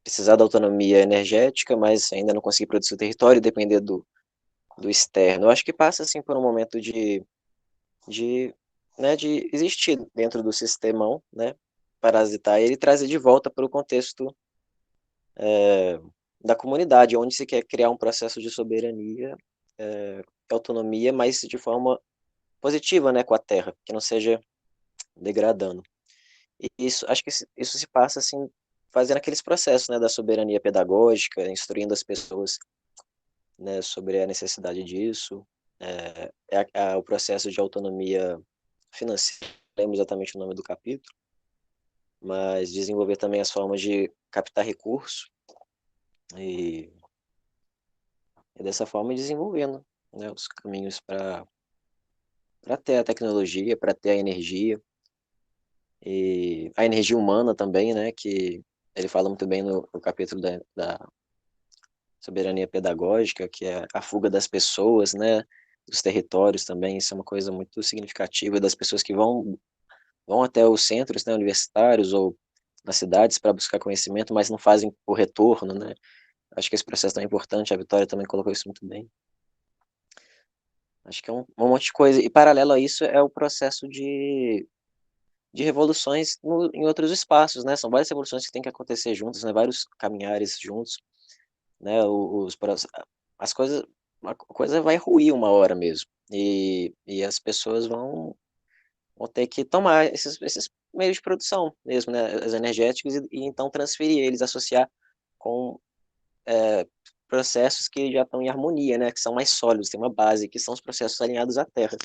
precisar da autonomia energética, mas ainda não conseguir produzir o território e depender do externo, eu acho que passa, assim, por um momento de, né, de existir dentro do sistemão, né, parasitar ele e trazer de volta para o contexto da comunidade, onde se quer criar um processo de soberania, autonomia, mas de forma positiva, né, com a terra, que não seja degradando. E isso, acho que isso se passa assim, fazendo aqueles processos, né, da soberania pedagógica, instruindo as pessoas, né, sobre a necessidade disso, o processo de autonomia financeira, não lembro exatamente o nome do capítulo, mas desenvolver também as formas de captar recursos e dessa forma desenvolvendo, né, os caminhos para ter a tecnologia, para ter a energia e a energia humana também, né, que ele fala muito bem no capítulo soberania pedagógica, que é a fuga das pessoas, né, dos territórios também. Isso é uma coisa muito significativa, das pessoas que vão até os centros, né, universitários ou nas cidades para buscar conhecimento, mas não fazem o retorno, né. Acho que esse processo é importante, a Vitória também colocou isso muito bem. Acho que é um monte de coisa, e paralelo a isso é o processo de revoluções em outros espaços, né, são várias revoluções que têm que acontecer juntas, né, vários caminhares juntos, né, as coisas, a coisa vai ruir uma hora mesmo, e as pessoas vão ter que tomar esses meios de produção mesmo, né, os energéticos, e então transferir eles, associar com processos que já estão em harmonia, né, que são mais sólidos, tem uma base, que são os processos alinhados à Terra.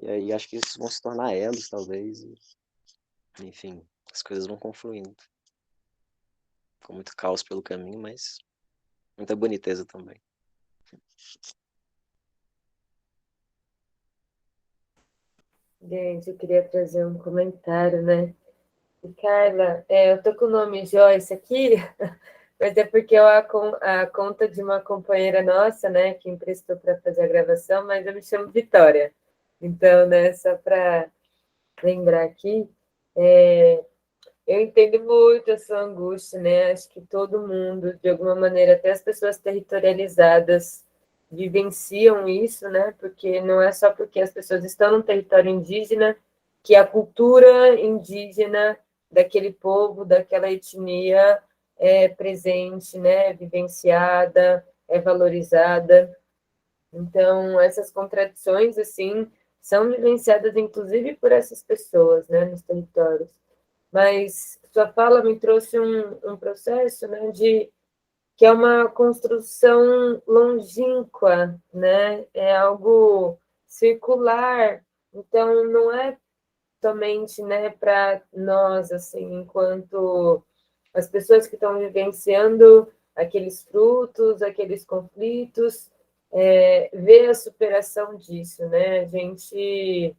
E aí acho que esses vão se tornar elos, talvez, e, enfim, as coisas vão confluindo. Com muito caos pelo caminho, mas muita boniteza também. Gente, eu queria trazer um comentário, né? E, Carla, eu tô com o nome Joyce aqui, mas é porque a conta de uma companheira nossa, né, que emprestou para fazer a gravação, mas eu me chamo Vitória. Então, né, só para lembrar aqui, eu entendo muito a sua angústia, né? Acho que todo mundo, de alguma maneira, até as pessoas territorializadas, vivenciam isso, né? Porque não é só porque as pessoas estão num território indígena que a cultura indígena daquele povo, daquela etnia é presente, né? Vivenciada, é valorizada. Então, essas contradições, assim, são vivenciadas, inclusive, por essas pessoas, né? Nos territórios. Mas sua fala me trouxe um processo, né, que é uma construção longínqua, né? É algo circular. Então, não é somente, né, para nós, assim, enquanto as pessoas que estão vivenciando aqueles frutos, aqueles conflitos, ver a superação disso, né? A gente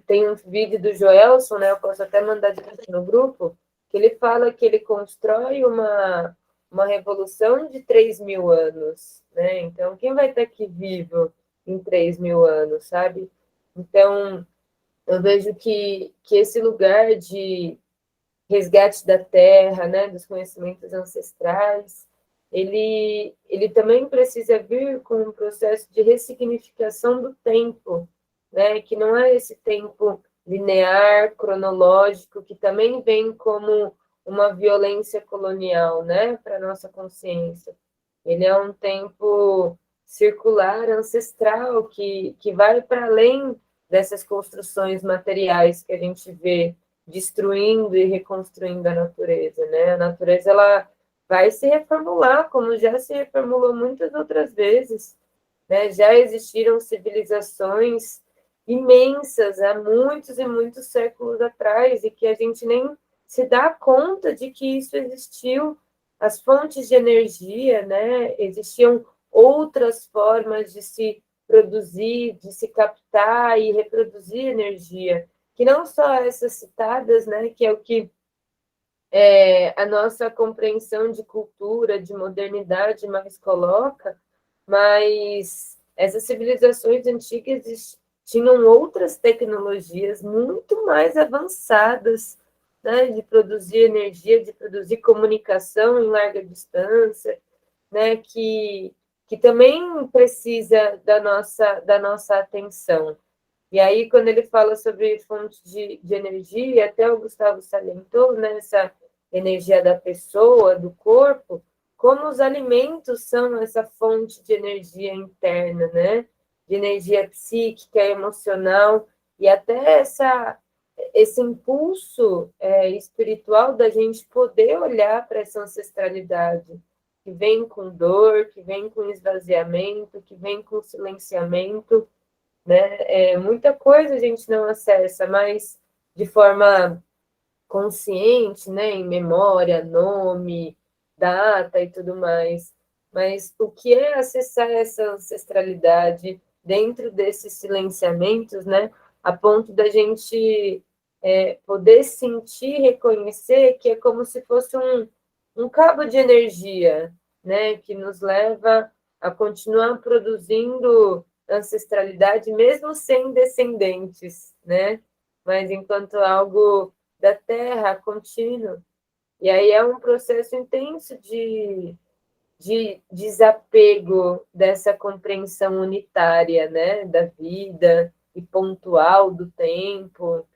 tem um vídeo do Joelson, né? Eu posso até mandar aqui no grupo, que ele fala que ele constrói uma revolução de 3.000 anos, né? Então, quem vai estar aqui vivo em 3.000 anos, sabe? Então, eu vejo que esse lugar de resgate da terra, né, dos conhecimentos ancestrais, ele também precisa vir com um processo de ressignificação do tempo, né, que não é esse tempo linear, cronológico, que também vem como uma violência colonial, né, para a nossa consciência. Ele é um tempo circular, ancestral, que vai para além dessas construções materiais que a gente vê destruindo e reconstruindo a natureza, né? A natureza ela vai se reformular, como já se reformulou muitas outras vezes, né? Já existiram civilizações imensas há muitos e muitos séculos atrás e que a gente nem se dá conta de que isso existiu. As fontes de energia, né? Existiam outras formas de se produzir, de se captar e reproduzir energia, que não só essas citadas, né, que é o que a nossa compreensão de cultura, de modernidade mais coloca, mas essas civilizações antigas tinham outras tecnologias muito mais avançadas, né, de produzir energia, de produzir comunicação em larga distância, né, que também precisa da nossa atenção. E aí, quando ele fala sobre fontes de energia, até o Gustavo salientou, né, essa energia da pessoa, do corpo, como os alimentos são essa fonte de energia interna, né? De energia psíquica, emocional, e até esse impulso espiritual da gente poder olhar para essa ancestralidade, que vem com dor, que vem com esvaziamento, que vem com silenciamento, né? Muita coisa a gente não acessa, mas de forma consciente, né? Em memória, nome, data e tudo mais. Mas o que é acessar essa ancestralidade dentro desses silenciamentos, né? A ponto da gente poder sentir, reconhecer que é como se fosse um cabo de energia, né, que nos leva a continuar produzindo ancestralidade, mesmo sem descendentes, né? Mas enquanto algo da terra, contínuo. E aí é um processo intenso de desapego dessa compreensão unitária, né, da vida e pontual do tempo.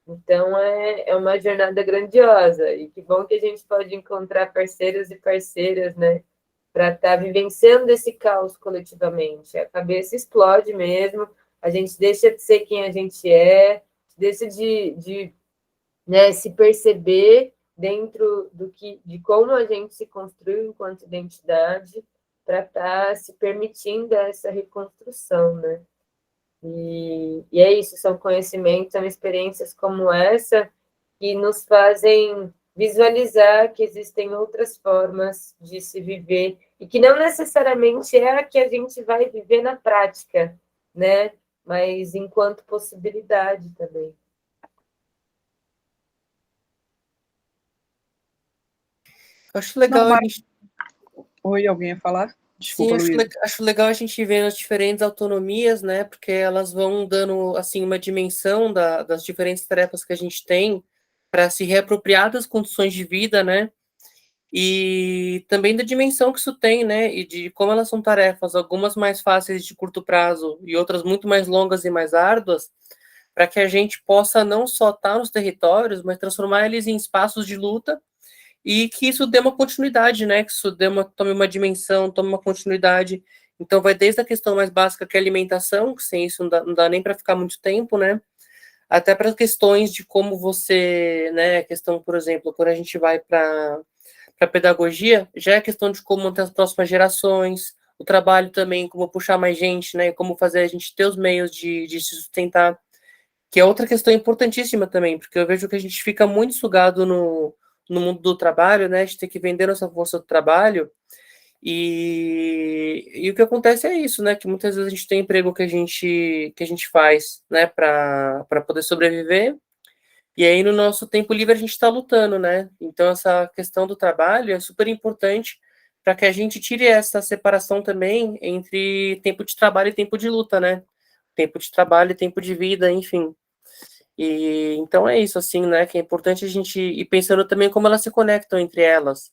Então, é uma jornada grandiosa. E que bom que a gente pode encontrar parceiros e parceiras, né, para estar vivenciando esse caos coletivamente. A cabeça explode mesmo, a gente deixa de ser quem a gente é, deixa né, se perceber dentro de como a gente se construiu enquanto identidade para estar se permitindo essa reconstrução, né? E é isso, são conhecimentos, são experiências como essa que nos fazem visualizar que existem outras formas de se viver e que não necessariamente é a que a gente vai viver na prática, né? Mas enquanto possibilidade também. Acho legal a gente. Oi, alguém ia falar? Desculpa, Sim, Luísa. acho legal a gente ver as diferentes autonomias, né? Porque elas vão dando assim uma dimensão das diferentes tarefas que a gente tem para se reapropriar das condições de vida, né? E também da dimensão que isso tem, né? E de como elas são tarefas, algumas mais fáceis de curto prazo e outras muito mais longas e mais árduas, para que a gente possa não só estar nos territórios, mas transformar eles em espaços de luta e que isso dê uma continuidade, né? Que isso tome uma dimensão, tome uma continuidade. Então, vai desde a questão mais básica, que é a alimentação, que sem isso não dá nem para ficar muito tempo, né? Até para questões de como você, né? A questão, por exemplo, quando a gente vai para pedagogia, já é a questão de como manter as próximas gerações, o trabalho também, como puxar mais gente, né? Como fazer a gente ter os meios de se sustentar, que é outra questão importantíssima também, porque eu vejo que a gente fica muito sugado no mundo do trabalho, né? A gente tem que vender nossa força do trabalho. E o que acontece é isso, né? Que muitas vezes a gente tem emprego que a gente faz, né? Para poder sobreviver. E aí no nosso tempo livre a gente está lutando, né? Então essa questão do trabalho é super importante para que a gente tire essa separação também entre tempo de trabalho e tempo de luta, né? Tempo de trabalho e tempo de vida, enfim. E então é isso, assim, né? Que é importante a gente ir pensando também como elas se conectam entre elas.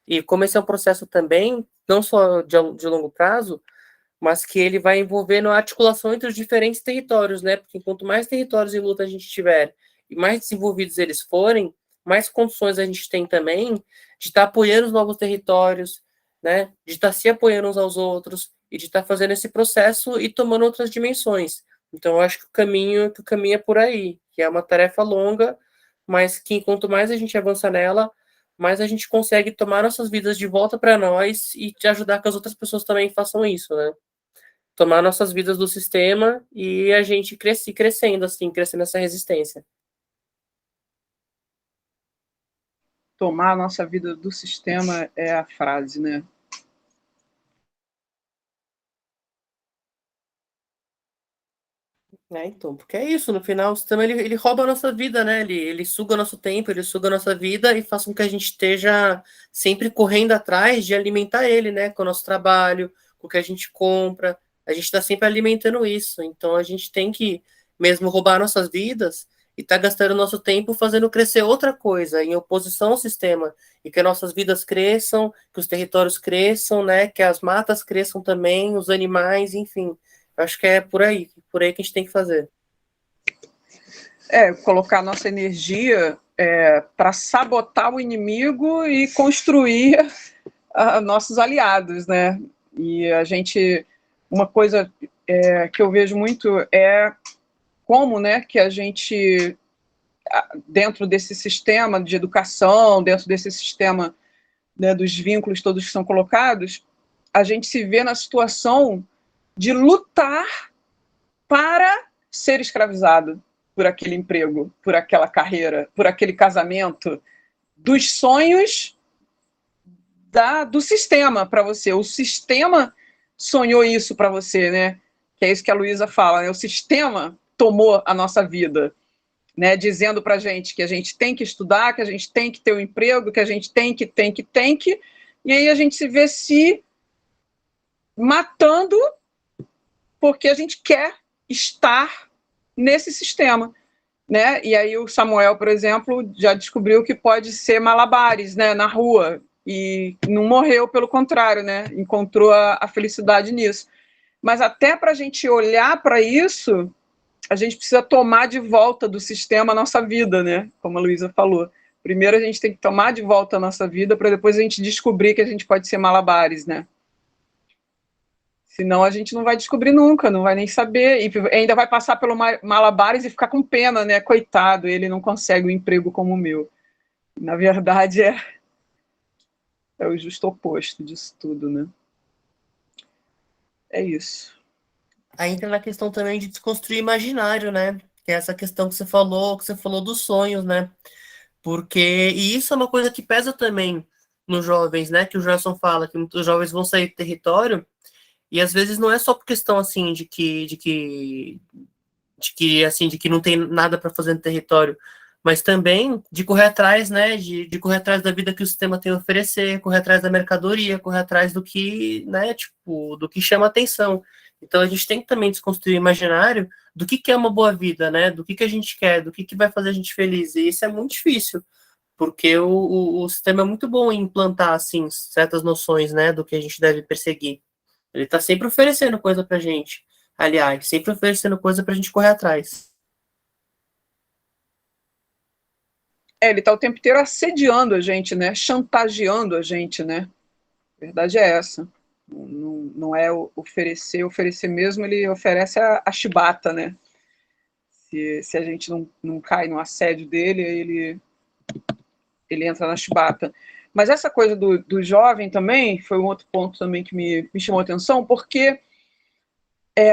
E como esse é um processo também, não só de longo prazo, mas que ele vai envolvendo a articulação entre os diferentes territórios, né? Porque quanto mais territórios em luta a gente tiver e mais desenvolvidos eles forem, mais condições a gente tem também de estar apoiando os novos territórios, né? De estar se apoiando uns aos outros e de estar fazendo esse processo e tomando outras dimensões. Então, eu acho que o caminho é por aí, que é uma tarefa longa, mas que quanto mais a gente avança nela, mais a gente consegue tomar nossas vidas de volta para nós e te ajudar que as outras pessoas também façam isso, né? Tomar nossas vidas do sistema e a gente crescendo, assim, crescendo essa resistência. Tomar a nossa vida do sistema é a frase, né? Então, porque é isso, no final o sistema ele rouba a nossa vida, né? Ele suga nosso tempo, ele suga a nossa vida e faz com que a gente esteja sempre correndo atrás de alimentar ele, né? Com o nosso trabalho, com o que a gente compra, a gente está sempre alimentando isso. Então a gente tem que mesmo roubar nossas vidas e tá gastando nosso tempo fazendo crescer outra coisa, em oposição ao sistema, e que as nossas vidas cresçam, que os territórios cresçam, né? Que as matas cresçam também, os animais, enfim. Acho que é por aí que a gente tem que fazer. Colocar nossa energia para sabotar o inimigo e construir nossos aliados, né? E uma coisa que eu vejo muito é como, né, que a gente, dentro desse sistema de educação, dentro desse sistema, né, dos vínculos todos que são colocados, a gente se vê na situação de lutar para ser escravizado por aquele emprego, por aquela carreira, por aquele casamento, dos sonhos do sistema para você. O sistema sonhou isso para você, né? Que é isso que a Luísa fala, né? O sistema tomou a nossa vida, né? Dizendo para a gente que a gente tem que estudar, que a gente tem que ter um emprego, que a gente tem que, e aí a gente se vê se matando porque a gente quer estar nesse sistema, né? E aí o Samuel, por exemplo, já descobriu que pode ser malabares, né, na rua, e não morreu, pelo contrário, né? Encontrou a felicidade nisso. Mas até para a gente olhar para isso, a gente precisa tomar de volta do sistema a nossa vida, né? Como a Luísa falou. Primeiro a gente tem que tomar de volta a nossa vida para depois a gente descobrir que a gente pode ser malabares, né? Senão a gente não vai descobrir nunca, não vai nem saber. E ainda vai passar pelo malabares e ficar com pena, né? Coitado, ele não consegue um emprego como o meu. Na verdade, é o justo oposto disso tudo, né? É isso. Aí entra na questão também de desconstruir imaginário, né? Que é essa questão que você falou dos sonhos, né? Porque, e isso é uma coisa que pesa também nos jovens, né? Que o Gerson fala, que muitos jovens vão sair do território, e às vezes não é só por questão, assim, de que não tem nada para fazer no território, mas também de correr atrás, né? De correr atrás da vida que o sistema tem a oferecer, correr atrás da mercadoria, correr atrás do que, né? Tipo, do que chama atenção. Então a gente tem que também desconstruir o imaginário do que é uma boa vida, né? Do que a gente quer, do que vai fazer a gente feliz. E isso é muito difícil, porque o sistema é muito bom em implantar, assim, certas noções, né? Do que a gente deve perseguir. Ele está sempre oferecendo coisa pra gente. Aliás, sempre oferecendo coisa pra gente correr atrás. Ele está o tempo inteiro assediando a gente, né? Chantageando a gente, né? A verdade é essa. Não é oferecer mesmo, ele oferece a chibata, né? Se a gente não cai no assédio dele, ele entra na chibata. Mas essa coisa do jovem também foi um outro ponto também que me chamou a atenção, porque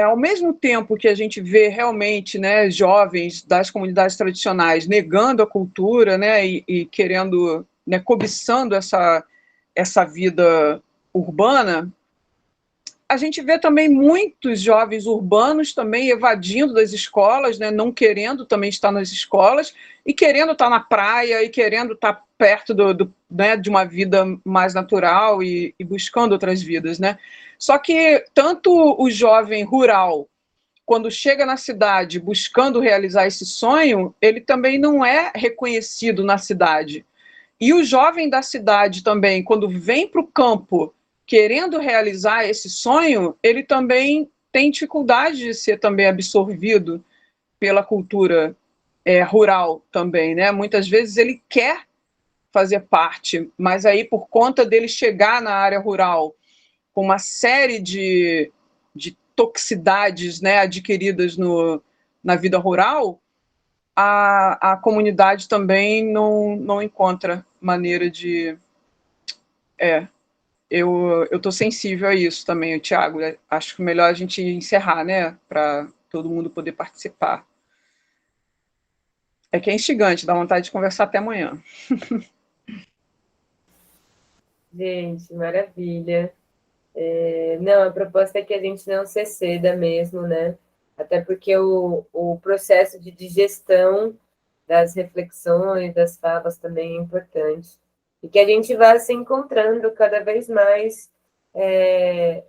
ao mesmo tempo que a gente vê realmente, né, jovens das comunidades tradicionais negando a cultura, né, e querendo, né, cobiçando essa vida urbana, a gente vê também muitos jovens urbanos também evadindo das escolas, né, não querendo também estar nas escolas e querendo estar na praia e querendo estar perto né, de uma vida mais natural e buscando outras vidas, né? Só que tanto o jovem rural, quando chega na cidade buscando realizar esse sonho, ele também não é reconhecido na cidade. E o jovem da cidade também, quando vem para o campo querendo realizar esse sonho, ele também tem dificuldade de ser também absorvido pela cultura rural também, né? Muitas vezes ele quer fazer parte, mas aí por conta dele chegar na área rural com uma série de toxicidades, né, adquiridas na vida rural, a comunidade também não encontra maneira de... Eu estou sensível a isso também, Tiago. Acho que melhor a gente encerrar, né, para todo mundo poder participar. É que é instigante, dá vontade de conversar até amanhã. Gente, maravilha. Não, a proposta é que a gente não se exceda mesmo, né? Até porque o processo de digestão das reflexões, das falas também é importante. E que a gente vá se encontrando cada vez mais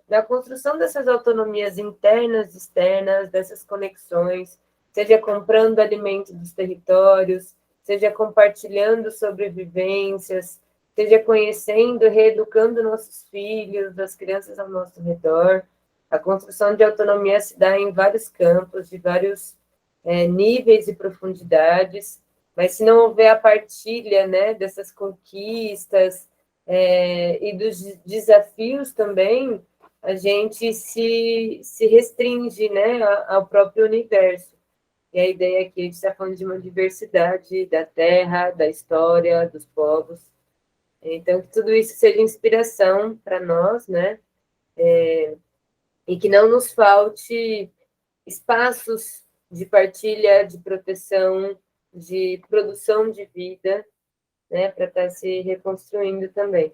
na construção dessas autonomias internas e externas, dessas conexões, seja comprando alimento dos territórios, seja compartilhando sobrevivências, seja conhecendo, reeducando nossos filhos, as crianças ao nosso redor. A construção de autonomia se dá em vários campos, de vários níveis e profundidades, mas se não houver a partilha, né, dessas conquistas e dos desafios também, a gente se restringe, né, ao próprio universo. E a ideia aqui é de estar falando de uma diversidade da terra, da história, dos povos. Então, que tudo isso seja inspiração para nós, né? E que não nos falte espaços de partilha, de proteção, de produção de vida, né? Para estar se reconstruindo também.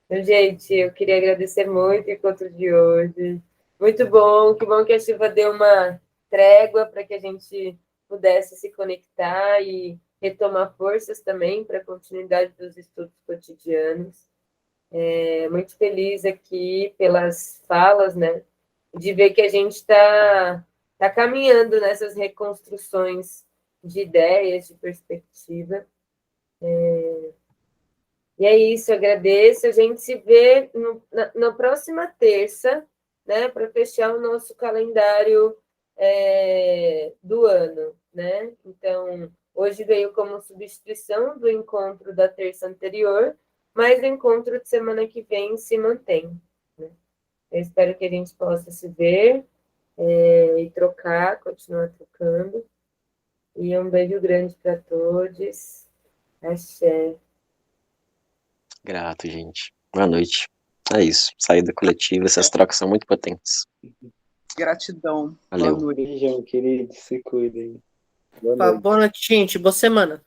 Então, gente, eu queria agradecer muito o encontro de hoje. Muito bom, que bom que a chuva deu uma trégua para que a gente pudesse se conectar e retomar forças também para a continuidade dos estudos cotidianos. Muito feliz aqui pelas falas, né? De ver que a gente está caminhando nessas reconstruções de ideias, de perspectiva. E é isso, agradeço. A gente se vê na próxima terça, né? Para fechar o nosso calendário do ano, né? Então, hoje veio como substituição do encontro da terça anterior, mas o encontro de semana que vem se mantém, né? Eu espero que a gente possa se ver e trocar, continuar trocando. E um beijo grande para todos. Axé. Grato, gente. Boa noite. É isso. Saída coletiva, essas trocas são muito potentes. Gratidão. Valeu. Boa noite. Beijão, querido. Se cuidem. Boa noite. Boa noite, gente. Boa semana.